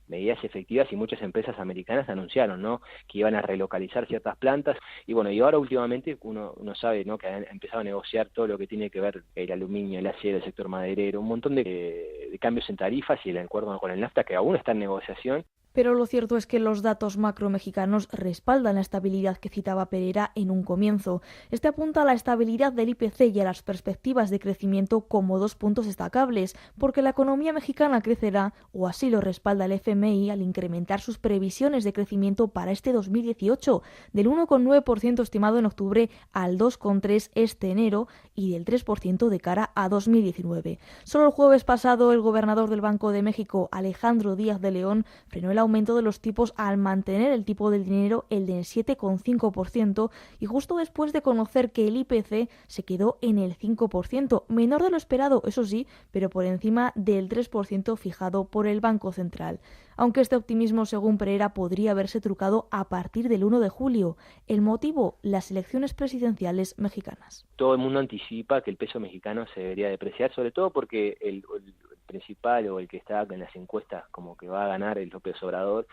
medidas efectivas y muchas empresas americanas anunciaron, ¿no?, que iban a relocalizar ciertas plantas. Y bueno, y ahora últimamente uno sabe, ¿no?, que han empezado a negociar todo lo que tiene que ver el aluminio, el acero, el sector maderero, un montón de cambios en tarifas y el acuerdo con el NAFTA que aún está en negociación. Pero lo cierto es que los datos macro mexicanos respaldan la estabilidad que citaba Pereira en un comienzo. Este apunta a la estabilidad del IPC y a las perspectivas de crecimiento como dos puntos destacables, porque la economía mexicana crecerá, o así lo respalda el FMI al incrementar sus previsiones de crecimiento para este 2018, del 1,9% estimado en octubre al 2,3% este enero y del 3% de cara a 2019. Solo el jueves pasado el gobernador del Banco de México, Alejandro Díaz de León, frenó el aumento de los tipos al mantener el tipo del dinero el del 7,5% y justo después de conocer que el IPC se quedó en el 5%, menor de lo esperado, eso sí, pero por encima del 3% fijado por el Banco Central. Aunque este optimismo, según Pereira, podría haberse trucado a partir del 1 de julio. El motivo, las elecciones presidenciales mexicanas. Todo el mundo anticipa que el peso mexicano se debería depreciar, sobre todo porque el principal o el que está en las encuestas como que va a ganar el López Obrador,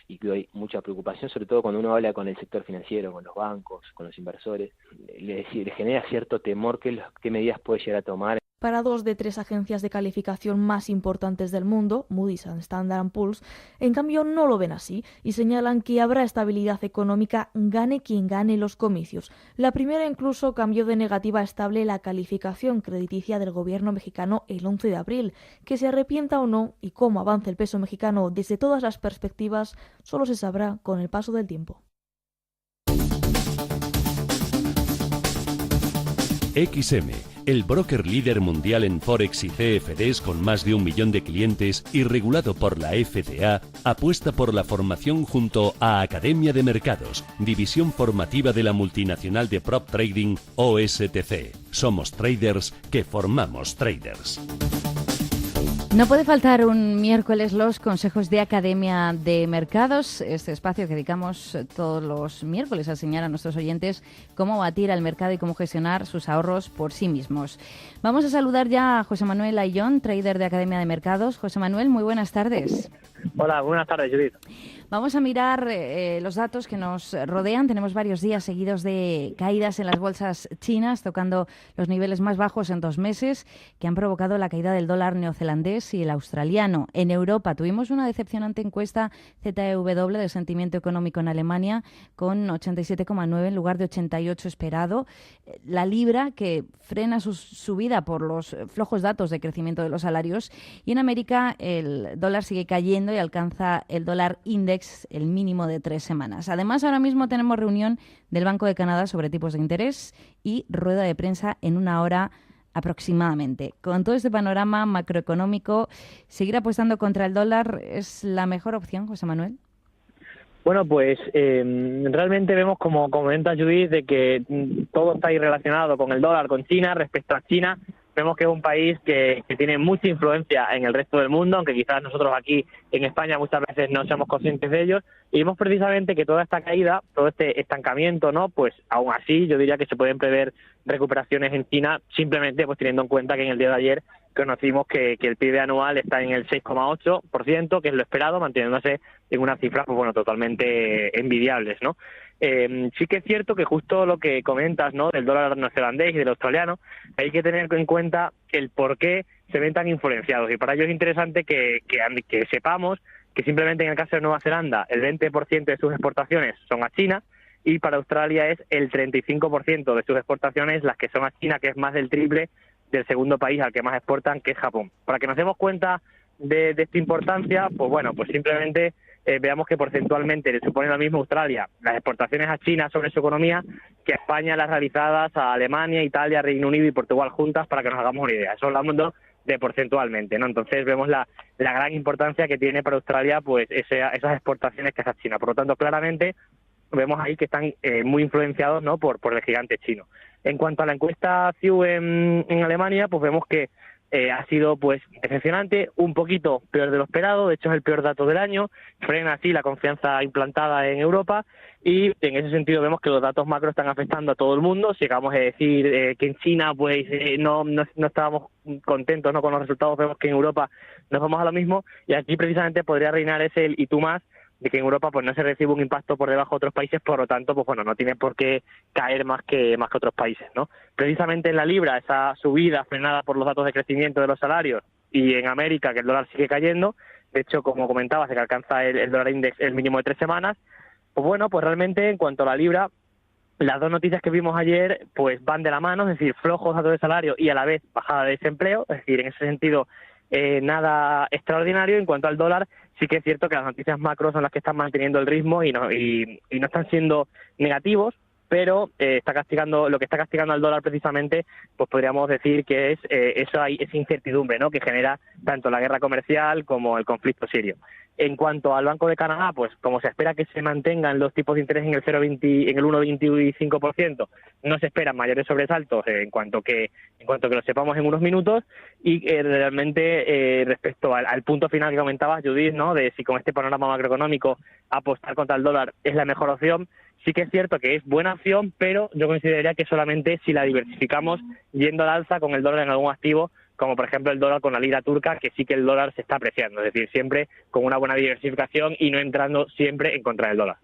y que hay mucha preocupación, sobre todo cuando uno habla con el sector financiero, con los bancos, con los inversores, le genera cierto temor qué medidas puede llegar a tomar. Para 2 de 3 agencias de calificación más importantes del mundo, Moody's y Standard & Poor's, en cambio no lo ven así y señalan que habrá estabilidad económica gane quien gane los comicios. La primera incluso cambió de negativa a estable la calificación crediticia del gobierno mexicano el 11 de abril. Que se arrepienta o no y cómo avance el peso mexicano desde todas las perspectivas solo se sabrá con el paso del tiempo. XM, el broker líder mundial en Forex y CFDs con más de 1 millón de clientes y regulado por la FDA, apuesta por la formación junto a Academia de Mercados, división formativa de la multinacional de prop trading OSTC. Somos traders que formamos traders. No puede faltar un miércoles los consejos de Academia de Mercados, este espacio que dedicamos todos los miércoles a enseñar a nuestros oyentes cómo batir al mercado y cómo gestionar sus ahorros por sí mismos. Vamos a saludar ya a José Manuel Ayllón, trader de Academia de Mercados. José Manuel, muy buenas tardes. Hola, buenas tardes, Judith. Vamos a mirar los datos que nos rodean. Tenemos varios días seguidos de caídas en las bolsas chinas, tocando los niveles más bajos en 2 meses, que han provocado la caída del dólar neozelandés y el australiano. En Europa tuvimos una decepcionante encuesta ZEW de sentimiento económico en Alemania, con 87,9 en lugar de 88 esperado. La libra, que frena su subida por los flojos datos de crecimiento de los salarios. Y en América el dólar sigue cayendo y alcanza el dólar index el mínimo de 3 semanas. Además, ahora mismo tenemos reunión del Banco de Canadá sobre tipos de interés y rueda de prensa en 1 hora aproximadamente. Con todo este panorama macroeconómico, ¿seguir apostando contra el dólar es la mejor opción, José Manuel? Bueno, pues realmente vemos, como comenta Judith, de que todo está ahí relacionado con el dólar, con China. Respecto a China, vemos que es un país que tiene mucha influencia en el resto del mundo, aunque quizás nosotros aquí en España muchas veces no seamos conscientes de ellos, y vemos precisamente que toda esta caída, todo este estancamiento, ¿no? Pues aún así yo diría que se pueden prever recuperaciones en China, simplemente pues teniendo en cuenta que en el día de ayer conocimos que el PIB anual está en el 6,8%, que es lo esperado, manteniéndose en unas cifras pues bueno, totalmente envidiables, ¿no? Sí que es cierto que justo lo que comentas, ¿no?, del dólar neozelandés y del australiano, hay que tener en cuenta el por qué se ven tan influenciados, y para ello es interesante que sepamos que simplemente en el caso de Nueva Zelanda el 20% de sus exportaciones son a China, y para Australia es el 35% de sus exportaciones las que son a China, que es más del triple del segundo país al que más exportan, que es Japón. Para que nos demos cuenta de esta importancia, pues bueno, pues simplemente veamos que porcentualmente le supone lo mismo Australia las exportaciones a China sobre su economía que a España las realizadas a Alemania, Italia, Reino Unido y Portugal juntas, para que nos hagamos una idea. Eso hablando de porcentualmente, ¿no? Entonces vemos la gran importancia que tiene para Australia pues esas exportaciones que hace a China. Por lo tanto, claramente vemos ahí que están muy influenciados, ¿no?, por el gigante chino. En cuanto a la encuesta CIU en Alemania, pues vemos que ha sido pues decepcionante, un poquito peor de lo esperado, de hecho es el peor dato del año, frena así la confianza implantada en Europa, y en ese sentido vemos que los datos macro están afectando a todo el mundo. Si acabamos de decir que en China pues no estábamos contentos, ¿no?, con los resultados, vemos que en Europa nos vamos a lo mismo, y aquí precisamente podría reinar ese el y tú más, de que en Europa pues no se recibe un impacto por debajo de otros países, por lo tanto pues bueno, no tiene por qué caer más que otros países, ¿no? Precisamente en la libra, esa subida frenada por los datos de crecimiento de los salarios, y en América, que el dólar sigue cayendo, de hecho, como comentabas, que alcanza el dólar index el mínimo de 3 semanas, pues bueno, pues realmente en cuanto a la libra, las dos noticias que vimos ayer pues van de la mano, es decir, flojos datos de salario y a la vez bajada de desempleo, es decir, en ese sentido nada extraordinario. En cuanto al dólar, sí que es cierto que las noticias macro son las que están manteniendo el ritmo y no están siendo negativos, pero lo que está castigando al dólar precisamente, pues podríamos decir que es esa incertidumbre, ¿no?, que genera tanto la guerra comercial como el conflicto sirio. En cuanto al Banco de Canadá, pues como se espera que se mantengan los tipos de interés en el 1,25%, no se esperan mayores sobresaltos en cuanto que lo sepamos en unos minutos, y realmente respecto al punto final que comentabas, Judith, ¿no?, de si con este panorama macroeconómico apostar contra el dólar es la mejor opción. Sí que es cierto que es buena opción, pero yo consideraría que solamente si la diversificamos yendo al alza con el dólar en algún activo, como por ejemplo el dólar con la lira turca, que sí que el dólar se está apreciando, es decir, siempre con una buena diversificación y no entrando siempre en contra del dólar.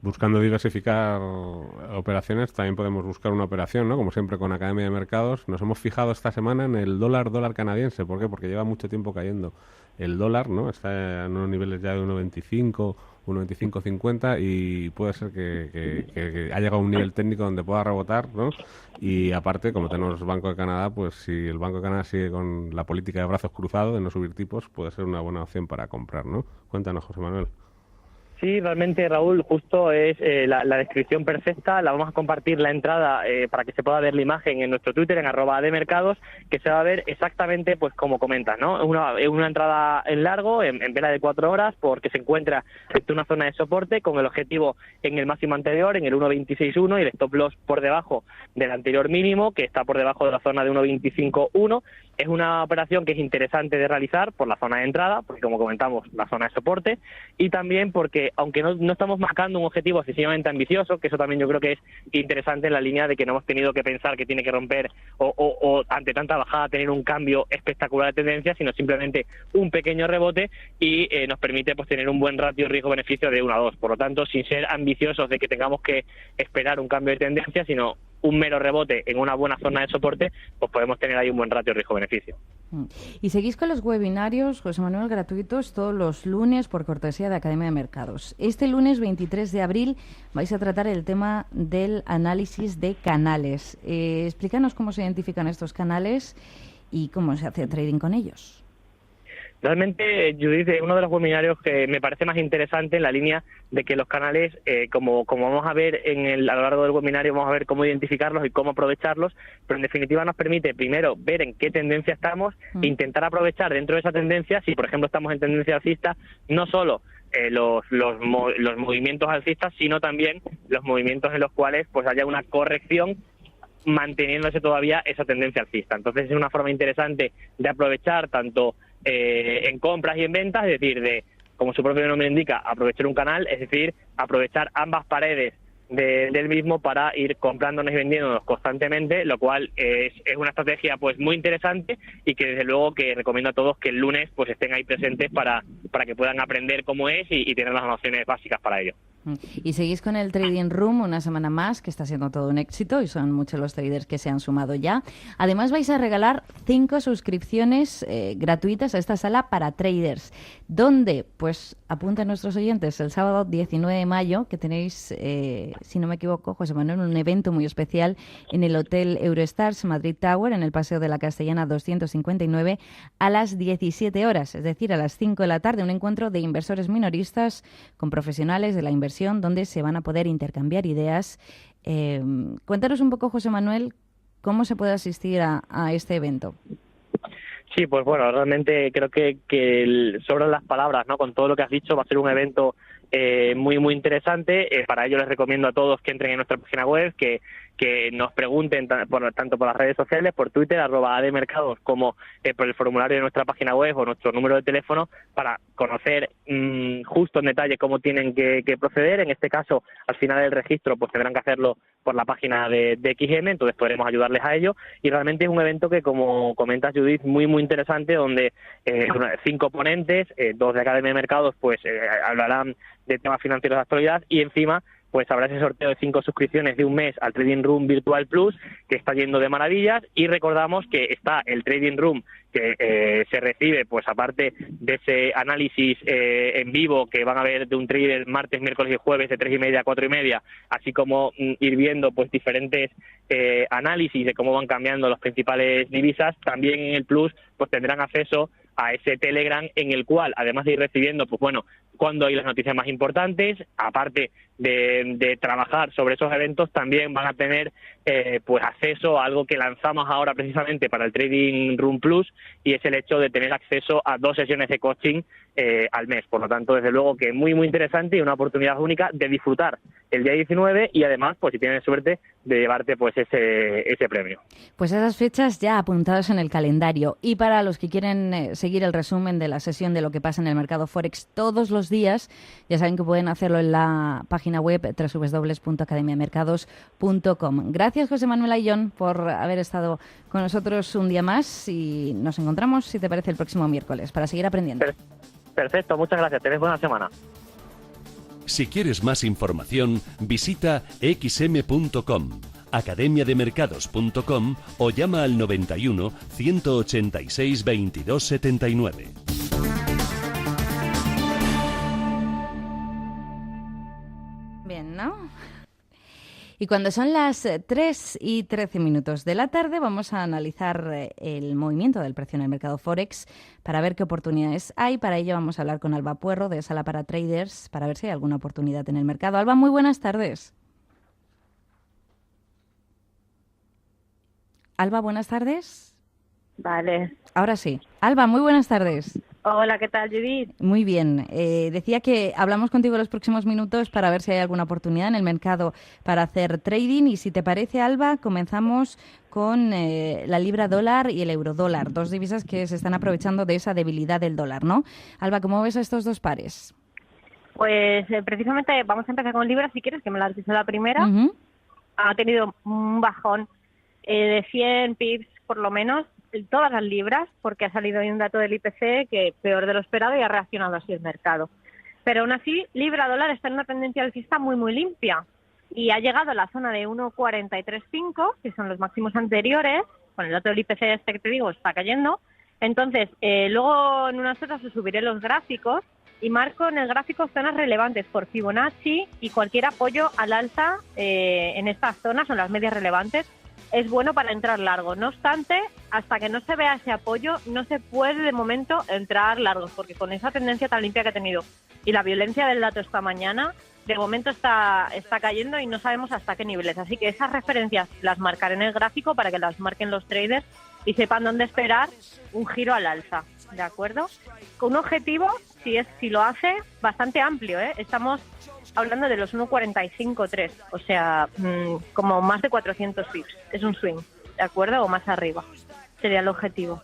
Buscando diversificar operaciones, también podemos buscar una operación, ¿no?, como siempre con Academia de Mercados. Nos hemos fijado esta semana en el dólar canadiense. ¿Por qué? Porque lleva mucho tiempo cayendo el dólar, ¿no? Está en unos niveles ya de 1,25, 1,2550, y puede ser que ha llegado a un nivel técnico donde pueda rebotar, ¿no? Y aparte, como tenemos Banco de Canadá, pues si el Banco de Canadá sigue con la política de brazos cruzados, de no subir tipos, puede ser una buena opción para comprar, ¿no? Cuéntanos, José Manuel. Sí, realmente, Raúl, justo es la descripción perfecta. La vamos a compartir la entrada para que se pueda ver la imagen en nuestro Twitter, en @admercados, que se va a ver exactamente pues como comentas, ¿no? Una entrada en largo, en vela de 4 horas, porque se encuentra en una zona de soporte con el objetivo en el máximo anterior, en el 1.26.1, y el stop loss por debajo del anterior mínimo, que está por debajo de la zona de 1.25.1. Es una operación que es interesante de realizar por la zona de entrada, porque como comentamos, la zona de soporte, y también porque, aunque no estamos marcando un objetivo excesivamente ambicioso, que eso también yo creo que es interesante en la línea de que no hemos tenido que pensar que tiene que romper o ante tanta bajada tener un cambio espectacular de tendencia, sino simplemente un pequeño rebote y nos permite pues tener un buen ratio riesgo-beneficio de 1 a 2. Por lo tanto, sin ser ambiciosos de que tengamos que esperar un cambio de tendencia, sino un mero rebote en una buena zona de soporte, pues podemos tener ahí un buen ratio riesgo-beneficio. Y seguís con los webinarios, José Manuel, gratuitos todos los lunes por cortesía de Academia de Mercados. Este lunes 23 de abril vais a tratar el tema del análisis de canales. Explícanos cómo se identifican estos canales y cómo se hace trading con ellos. Realmente, Judith, es uno de los webinarios que me parece más interesante en la línea de que los canales, como vamos a ver a lo largo del webinario, vamos a ver cómo identificarlos y cómo aprovecharlos, pero en definitiva nos permite primero ver en qué tendencia estamos e intentar aprovechar dentro de esa tendencia, si por ejemplo estamos en tendencia alcista, no solo los movimientos alcistas, sino también los movimientos en los cuales pues haya una corrección manteniéndose todavía esa tendencia alcista. Entonces es una forma interesante de aprovechar tanto en compras y en ventas, es decir, como su propio nombre indica, aprovechar un canal, es decir, aprovechar ambas paredes del mismo para ir comprándonos y vendiéndonos constantemente, lo cual es una estrategia pues muy interesante y que desde luego que recomiendo a todos que el lunes pues estén ahí presentes para que puedan aprender cómo es y tener las nociones básicas para ello. Y seguís con el Trading Room una semana más, que está siendo todo un éxito y son muchos los traders que se han sumado ya. Además vais a regalar 5 suscripciones gratuitas a esta sala para traders. ¿Dónde? Pues apunta a nuestros oyentes el sábado 19 de mayo, que tenéis, si no me equivoco, José Manuel, un evento muy especial en el Hotel Eurostars Madrid Tower, en el Paseo de la Castellana 259, a las 17 horas, es decir, a las 5 de la tarde, un encuentro de inversores minoristas con profesionales de la inversión, donde se van a poder intercambiar ideas. Cuéntanos un poco, José Manuel, cómo se puede asistir a este evento. Sí, pues bueno, realmente creo que sobran las palabras, ¿no? Con todo lo que has dicho, va a ser un evento muy, muy interesante. Para ello les recomiendo a todos que entren en nuestra página web, que nos pregunten tanto por las redes sociales, por Twitter, @admercados, como por el formulario de nuestra página web o nuestro número de teléfono para conocer justo en detalle cómo tienen que proceder. En este caso, al final del registro, pues tendrán que hacerlo por la página de XM, entonces podremos ayudarles a ello. Y realmente es un evento que, como comentas, Judith, muy, muy interesante, donde 5 ponentes, 2 de Academia de Mercados, pues hablarán de temas financieros de actualidad y encima pues habrá ese sorteo de 5 suscripciones de un mes al Trading Room Virtual Plus, que está yendo de maravillas, y recordamos que está el Trading Room, que se recibe, pues aparte de ese análisis en vivo que van a ver de un trader martes, miércoles y jueves de 3:30 a 4:30, así como ir viendo pues diferentes análisis de cómo van cambiando las principales divisas. También en el Plus pues tendrán acceso a ese Telegram en el cual, además de ir recibiendo, pues bueno, cuando hay las noticias más importantes, aparte de trabajar sobre esos eventos, también van a tener pues acceso a algo que lanzamos ahora precisamente para el Trading Room Plus, y es el hecho de tener acceso a 2 sesiones de coaching al mes. Por lo tanto, desde luego que muy, muy interesante y una oportunidad única de disfrutar el día 19 y además, pues si tienes suerte, de llevarte pues ese premio. Pues esas fechas ya apuntadas en el calendario. Y para los que quieren seguir el resumen de la sesión de lo que pasa en el mercado Forex todos los días, ya saben que pueden hacerlo en la página web www.academiamercados.com. Gracias, José Manuel Ayllón, por haber estado con nosotros un día más, y nos encontramos, si te parece, el próximo miércoles para seguir aprendiendo. Perfecto, muchas gracias. Tenés buena semana. Si quieres más información, visita xm.com, academiademercados.com o llama al 91 186 22 79. Bien, ¿no? Y cuando son las 3:13 de la tarde vamos a analizar el movimiento del precio en el mercado Forex para ver qué oportunidades hay. Para ello vamos a hablar con Alba Puerro de Sala para Traders para ver si hay alguna oportunidad en el mercado. Alba, muy buenas tardes. Alba, buenas tardes. Vale. Ahora sí. Alba, muy buenas tardes. Hola, ¿qué tal, Judith? Muy bien. Decía que hablamos contigo en los próximos minutos para ver si hay alguna oportunidad en el mercado para hacer trading. Y si te parece, Alba, comenzamos con la libra dólar y el euro dólar, dos divisas que se están aprovechando de esa debilidad del dólar, ¿no? Alba, ¿cómo ves a estos dos pares? Pues precisamente vamos a empezar con libra, si quieres, que me la has dicho la primera. Ha tenido un bajón de 100 pips por lo menos, todas las libras, porque ha salido ahí un dato del IPC que peor de lo esperado y ha reaccionado así el mercado. Pero aún así, libra-dólar está en una tendencia alcista muy, muy limpia y ha llegado a la zona de 1,43.5, que son los máximos anteriores, con el dato del IPC este que te digo está cayendo. Entonces, luego en unas horas os subiré los gráficos y marco en el gráfico zonas relevantes por Fibonacci y cualquier apoyo al alza en estas zonas o en las medias relevantes es bueno para entrar largo. No obstante, hasta que no se vea ese apoyo, no se puede de momento entrar largos, porque con esa tendencia tan limpia que ha tenido y la violencia del dato esta mañana, de momento está cayendo y no sabemos hasta qué niveles. Así que esas referencias las marcaré en el gráfico para que las marquen los traders y sepan dónde esperar un giro al alza, ¿de acuerdo? Con un objetivo, si lo hace, bastante amplio, ¿eh? Estamos hablando de los 1,45,3, o sea, como más de 400 pips. Es un swing, ¿de acuerdo? O más arriba. Sería el objetivo.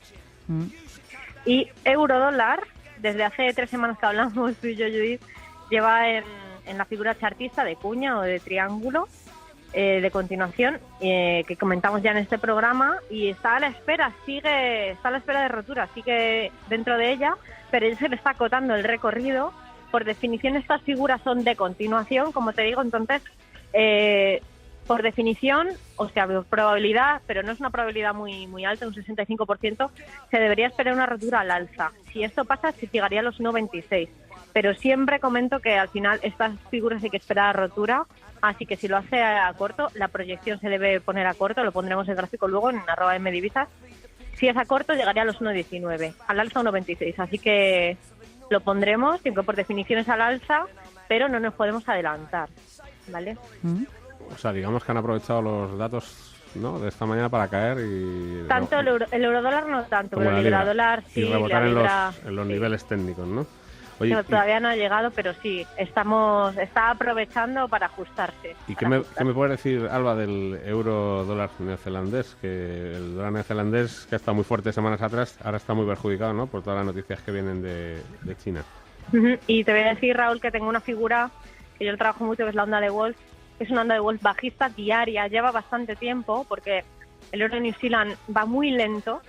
Y euro-dólar, desde hace 3 semanas que hablamos tú y yo, Judith, lleva en la figura chartista de cuña o de triángulo de continuación, que comentamos ya en este programa, y está a la espera de rotura, sigue dentro de ella, pero él se le está acotando el recorrido. Por definición, estas figuras son de continuación, como te digo, entonces, por definición, o sea, probabilidad, pero no es una probabilidad muy, muy alta, un 65%, se debería esperar una rotura al alza. Si esto pasa, se llegaría a los 1,26. Pero siempre comento que al final estas figuras hay que esperar a rotura, así que si lo hace a corto, la proyección se debe poner a corto, lo pondremos en gráfico luego en @mdivisas. Si es a corto, llegaría a los 1,19, al alza 1,26, así que lo pondremos, aunque por definición es al alza, pero no nos podemos adelantar, ¿vale? O sea, digamos que han aprovechado los datos, ¿no?, de esta mañana para caer y... Tanto el eurodólar no tanto, pero el libra-dólar sí. Y rebotar en los niveles técnicos, ¿no? Oye, no, todavía no ha llegado, pero sí, está aprovechando para ajustarse. ¿Y qué me puedes decir, Alba, del euro-dólar neozelandés? Que el dólar neozelandés, que ha estado muy fuerte semanas atrás, ahora está muy perjudicado, ¿no?, por todas las noticias que vienen de China. Y te voy a decir, Raúl, que tengo una figura que yo trabajo mucho, que es la onda de Wolf. Es una onda de Wolf bajista diaria, lleva bastante tiempo, porque el euro de New Zealand va muy lento,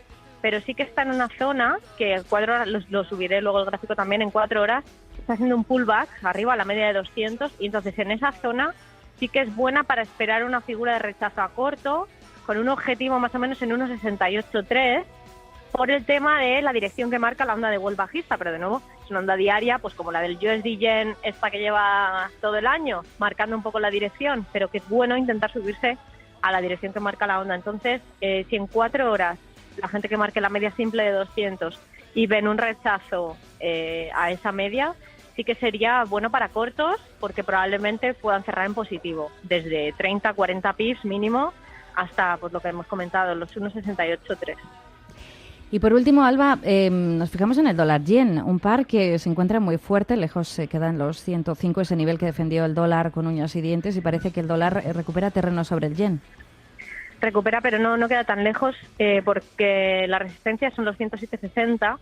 pero sí que está en una zona que en 4 horas, lo subiré luego el gráfico también, en 4 horas, está haciendo un pullback arriba a la media de 200, y entonces en esa zona sí que es buena para esperar una figura de rechazo a corto, con un objetivo más o menos en 1,68,3, por el tema de la dirección que marca la onda de Wolf bajista, pero de nuevo es una onda diaria, pues como la del USD Yen, esta que lleva todo el año, marcando un poco la dirección, pero que es bueno intentar subirse a la dirección que marca la onda. Entonces, si en 4 horas la gente que marque la media simple de 200 y ven un rechazo a esa media, sí que sería bueno para cortos, porque probablemente puedan cerrar en positivo, desde 30, 40 pips mínimo, hasta pues lo que hemos comentado, los 1,68,3. Y por último, Alba, nos fijamos en el dólar yen, un par que se encuentra muy fuerte, lejos se queda en los 105, ese nivel que defendió el dólar con uñas y dientes, y parece que el dólar recupera terreno sobre el yen. Recupera, pero no queda tan lejos, porque la resistencia son los 107,60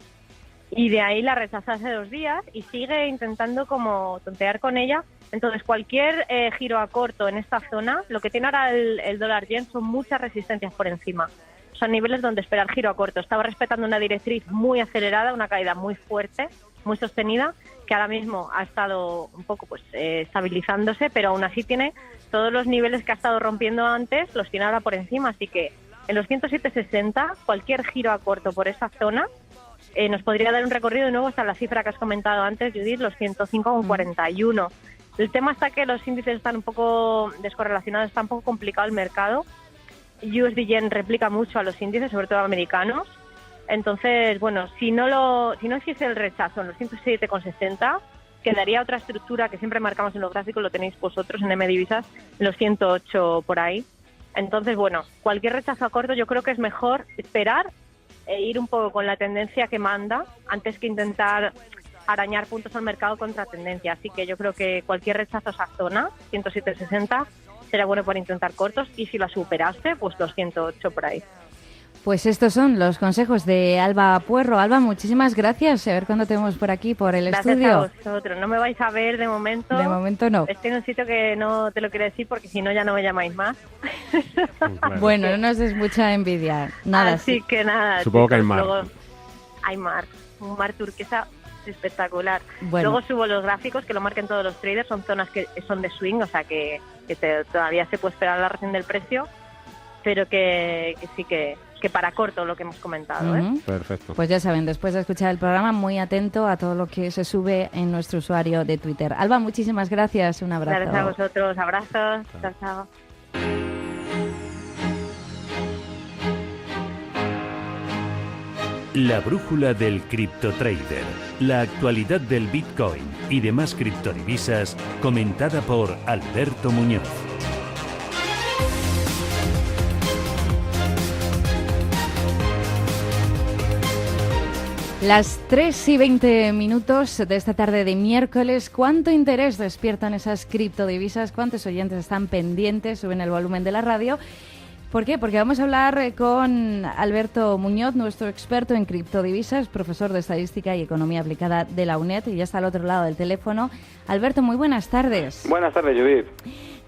y de ahí la rechaza hace 2 días y sigue intentando como tontear con ella. Entonces, cualquier giro a corto en esta zona, lo que tiene ahora el dólar yen son muchas resistencias por encima. Son niveles donde esperar giro a corto. Estaba respetando una directriz muy acelerada, una caída muy fuerte, muy sostenida, que ahora mismo ha estado un poco pues estabilizándose, pero aún así tiene todos los niveles que ha estado rompiendo antes, los tiene ahora por encima. Así que en los 107,60, cualquier giro a corto por esa zona nos podría dar un recorrido de nuevo hasta la cifra que has comentado antes, Judith, los 105,41. El tema está que los índices están un poco descorrelacionados, está un poco complicado el mercado. USD Yen replica mucho a los índices, sobre todo americanos. Entonces, bueno, si no hiciese el rechazo en los 107,60, quedaría otra estructura que siempre marcamos en los gráficos, lo tenéis vosotros en M-Divisas, en los 108 por ahí. Entonces, bueno, cualquier rechazo a corto yo creo que es mejor esperar e ir un poco con la tendencia que manda antes que intentar arañar puntos al mercado contra tendencia. Así que yo creo que cualquier rechazo a esa zona, 107,60, será bueno para intentar cortos, y si la superaste, pues los 108 por ahí. Pues estos son los consejos de Alba Puerro. Alba, muchísimas gracias. A ver cuándo te vemos por aquí, por el estudio. Gracias a vosotros. No me vais a ver de momento. De momento no. Estoy en un sitio que no te lo quiero decir porque si no ya no me llamáis más. Bueno, no nos des mucha envidia. Nada. Así que nada. Supongo que hay mar. Luego, hay mar. Un mar turquesa espectacular. Bueno. Luego subo los gráficos que lo marquen todos los traders. Son zonas que son de swing, o sea que todavía se puede esperar la reacción del precio, pero que sí que para corto lo que hemos comentado. Perfecto. Pues ya saben, después de escuchar el programa, muy atento a todo lo que se sube en nuestro usuario de Twitter. Alba, muchísimas gracias. Un abrazo. Gracias a vosotros. Abrazos. Chao, chao. La brújula del criptotrader, la actualidad del Bitcoin y demás criptodivisas, comentada por Alberto Muñoz. Las 3:20 de esta tarde de miércoles. ¿Cuánto interés despiertan esas criptodivisas? ¿Cuántos oyentes están pendientes? Suben el volumen de la radio. ¿Por qué? Porque vamos a hablar con Alberto Muñoz, nuestro experto en criptodivisas, profesor de Estadística y Economía Aplicada de la UNED, y ya está al otro lado del teléfono. Alberto, muy buenas tardes. Buenas tardes, Judith.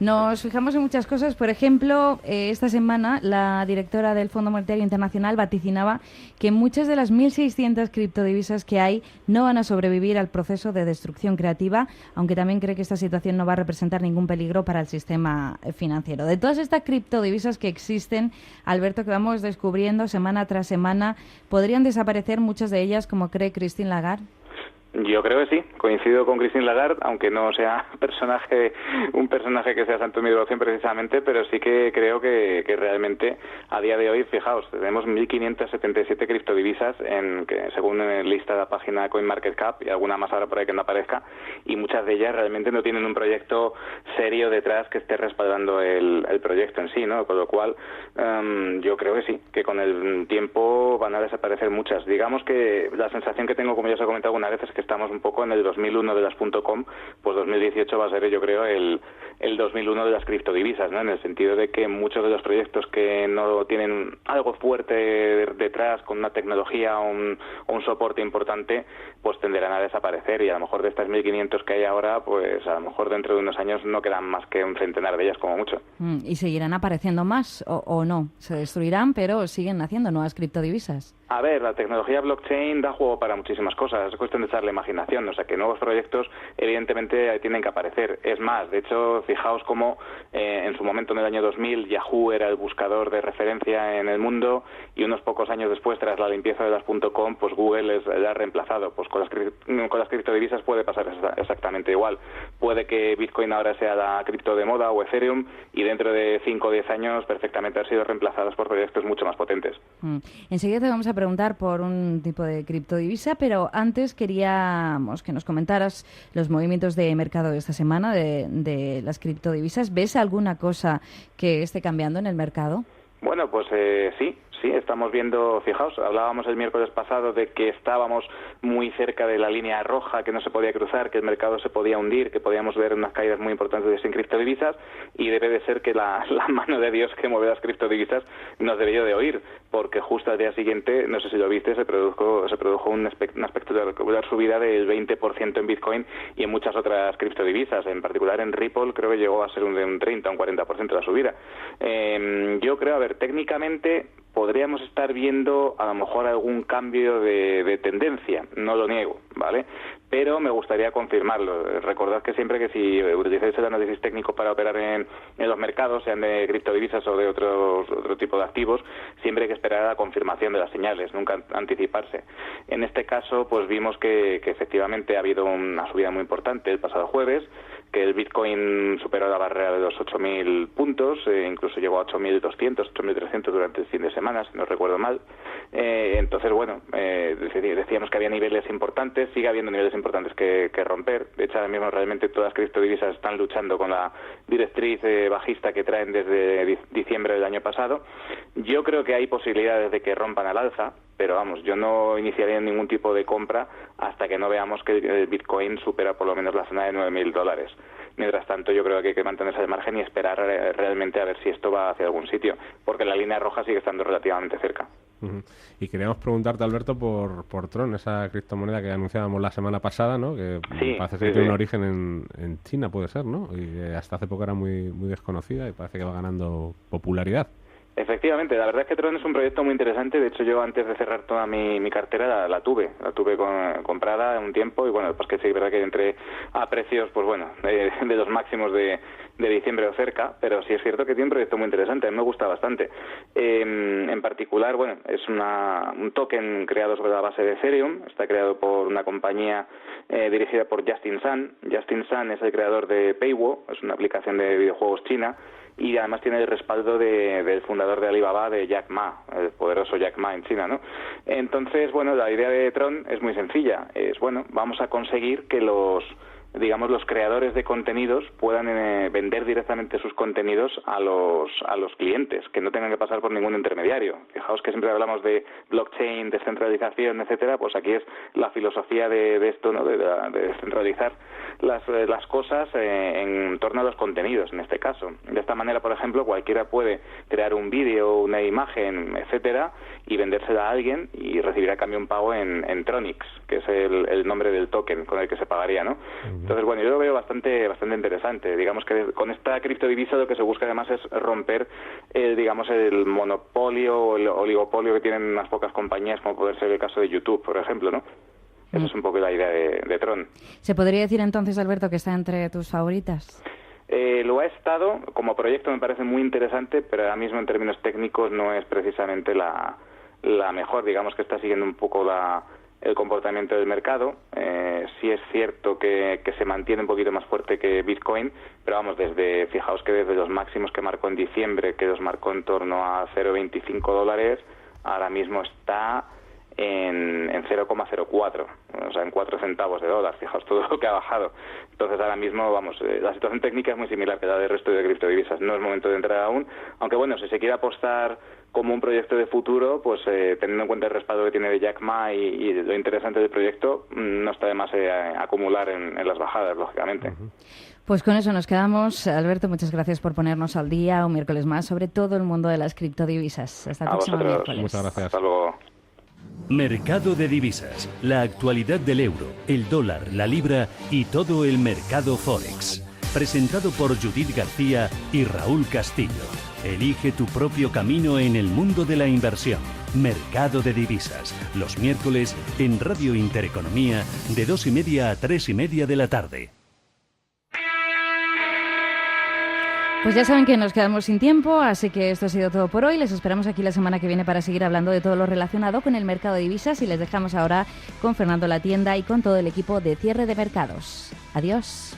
Nos fijamos en muchas cosas. Por ejemplo, esta semana la directora del Fondo Monetario Internacional vaticinaba que muchas de las 1.600 criptodivisas que hay no van a sobrevivir al proceso de destrucción creativa, aunque también cree que esta situación no va a representar ningún peligro para el sistema financiero. De todas estas criptodivisas que existen, Alberto, que vamos descubriendo semana tras semana, ¿podrían desaparecer muchas de ellas, como cree Christine Lagarde? Yo creo que sí, coincido con Christine Lagarde, aunque no sea un personaje que sea santo de mi devoción precisamente, pero sí que creo que realmente a día de hoy, fijaos, tenemos 1.577 criptodivisas según lista de la página CoinMarketCap, y alguna más ahora por ahí que no aparezca, y muchas de ellas realmente no tienen un proyecto serio detrás que esté respaldando el proyecto en sí, ¿no? Con lo cual, yo creo que sí, que con el tiempo van a desaparecer muchas. Digamos que la sensación que tengo, como ya os he comentado alguna vez, es que estamos un poco en el 2001 de las .com, pues 2018 va a ser, yo creo, el 2001 de las criptodivisas, ¿no? En el sentido de que muchos de los proyectos que no tienen algo fuerte detrás, con una tecnología o un soporte importante, pues tenderán a desaparecer, y a lo mejor de estas 1.500 que hay ahora, pues a lo mejor dentro de unos años no quedan más que un centenar de ellas como mucho. ¿Y seguirán apareciendo más o no? Se destruirán, pero siguen naciendo nuevas criptodivisas. A ver, la tecnología blockchain da juego para muchísimas cosas, es cuestión de echarle imaginación, o sea que nuevos proyectos evidentemente tienen que aparecer. Es más, de hecho, fijaos cómo en su momento, en el año 2000, Yahoo era el buscador de referencia en el mundo, y unos pocos años después, tras la limpieza de las .com, pues Google la ha reemplazado. Pues con las criptodivisas puede pasar exactamente igual. Puede que Bitcoin ahora sea la cripto de moda, o Ethereum, y dentro de 5 o 10 años perfectamente han sido reemplazados por proyectos mucho más potentes. Enseguida te vamos a preguntar por un tipo de criptodivisa, pero antes queríamos que nos comentaras los movimientos de mercado de esta semana de las criptodivisas. ¿Ves alguna cosa que esté cambiando en el mercado? Bueno, pues sí, estamos viendo, fijaos, hablábamos el miércoles pasado de que estábamos muy cerca de la línea roja, que no se podía cruzar, que el mercado se podía hundir, que podíamos ver unas caídas muy importantes en criptodivisas, y debe de ser que la mano de Dios que mueve las criptodivisas nos debió de oír, porque justo al día siguiente, no sé si lo viste, se produjo una espectacular subida del 20% en Bitcoin y en muchas otras criptodivisas, en particular en Ripple creo que llegó a ser un 30 o un 40% la subida. Yo creo, a ver, técnicamente podríamos estar viendo a lo mejor algún cambio de tendencia, no lo niego, ¿vale? Pero me gustaría confirmarlo. Recordad que siempre que si utilizáis el análisis técnico para operar en los mercados, sean de criptodivisas o de otro tipo de activos, siempre hay que esperar a la confirmación de las señales, nunca anticiparse. En este caso, pues vimos que efectivamente ha habido una subida muy importante el pasado jueves, que el Bitcoin superó la barrera de los 8.000 puntos, incluso llegó a 8.200, 8.300 durante el fin de semana, si no recuerdo mal. Entonces, bueno, decíamos que había niveles importantes, sigue habiendo niveles importantes que romper. De hecho, ahora mismo realmente todas las criptodivisas están luchando con la directriz bajista que traen desde diciembre del año pasado. Yo creo que hay posibilidades de que rompan al alza, pero vamos, yo no iniciaría ningún tipo de compra hasta que no veamos que el Bitcoin supera por lo menos la zona de $9.000. Mientras tanto, yo creo que hay que mantenerse al margen y esperar realmente a ver si esto va hacia algún sitio, porque la línea roja sigue estando relativamente cerca. Y queríamos preguntarte, Alberto, por Tron, esa criptomoneda que anunciábamos la semana pasada, ¿no? Que parece ser que tiene un origen en China, puede ser, ¿no? Y hasta hace poco era muy desconocida y parece que va ganando popularidad. Efectivamente, la verdad es que Tron es un proyecto muy interesante. De hecho, yo antes de cerrar toda mi cartera la tuve comprada un tiempo, y bueno, pues que sí, es verdad que entré a precios, pues bueno, de los máximos de diciembre o cerca, pero sí es cierto que tiene un proyecto muy interesante, a mí me gusta bastante. En particular, bueno, es un token creado sobre la base de Ethereum, está creado por una compañía dirigida por Justin Sun. Justin Sun es el creador de Peiwo, es una aplicación de videojuegos china, y además tiene el respaldo del fundador de Alibaba, de Jack Ma, el poderoso Jack Ma en China, ¿no? Entonces, bueno, la idea de Tron es muy sencilla, vamos a conseguir que los creadores de contenidos puedan vender directamente sus contenidos a los clientes, que no tengan que pasar por ningún intermediario. Fijaos que siempre hablamos de blockchain, descentralización, etcétera, pues aquí es la filosofía de esto, ¿no? De descentralizar las cosas en torno a los contenidos, en este caso. De esta manera, por ejemplo, cualquiera puede crear un vídeo, una imagen, etcétera, y vendérsela a alguien y recibir a cambio un pago en Tronix, que es el nombre del token con el que se pagaría, ¿no? Entonces, bueno, yo lo veo bastante interesante. Digamos que con esta criptodivisa lo que se busca además es romper, el monopolio o el oligopolio que tienen unas pocas compañías, como puede ser el caso de YouTube, por ejemplo, ¿no? Esa es un poco la idea de Tron. ¿Se podría decir entonces, Alberto, que está entre tus favoritas? Lo ha estado, como proyecto me parece muy interesante, pero ahora mismo en términos técnicos no es precisamente la mejor. Digamos que está siguiendo un poco el comportamiento del mercado. Sí es cierto que se mantiene un poquito más fuerte que Bitcoin, pero vamos, fijaos que desde los máximos que marcó en diciembre, que los marcó en torno a $0.25, ahora mismo está en 0,04, o sea, en 4 centavos de dólar. Fijaos todo lo que ha bajado. Entonces, ahora mismo, vamos, la situación técnica es muy similar que la del resto de criptodivisas. No es momento de entrar aún, aunque bueno, si se quiere apostar como un proyecto de futuro, pues teniendo en cuenta el respaldo que tiene de Jack Ma y lo interesante del proyecto, no está de más acumular en las bajadas, lógicamente. Pues con eso nos quedamos. Alberto, muchas gracias por ponernos al día un miércoles más sobre todo el mundo de las criptodivisas. Hasta el próximo miércoles. Muchas gracias. Hasta luego. Mercado de divisas, la actualidad del euro, el dólar, la libra y todo el mercado Forex. Presentado por Judith García y Raúl Castillo. Elige tu propio camino en el mundo de la inversión. Mercado de divisas, los miércoles en Radio Intereconomía de 2:30 a 3:30 de la tarde. Pues ya saben que nos quedamos sin tiempo, así que esto ha sido todo por hoy. Les esperamos aquí la semana que viene para seguir hablando de todo lo relacionado con el mercado de divisas y les dejamos ahora con Fernando Latienda y con todo el equipo de Cierre de Mercados. Adiós.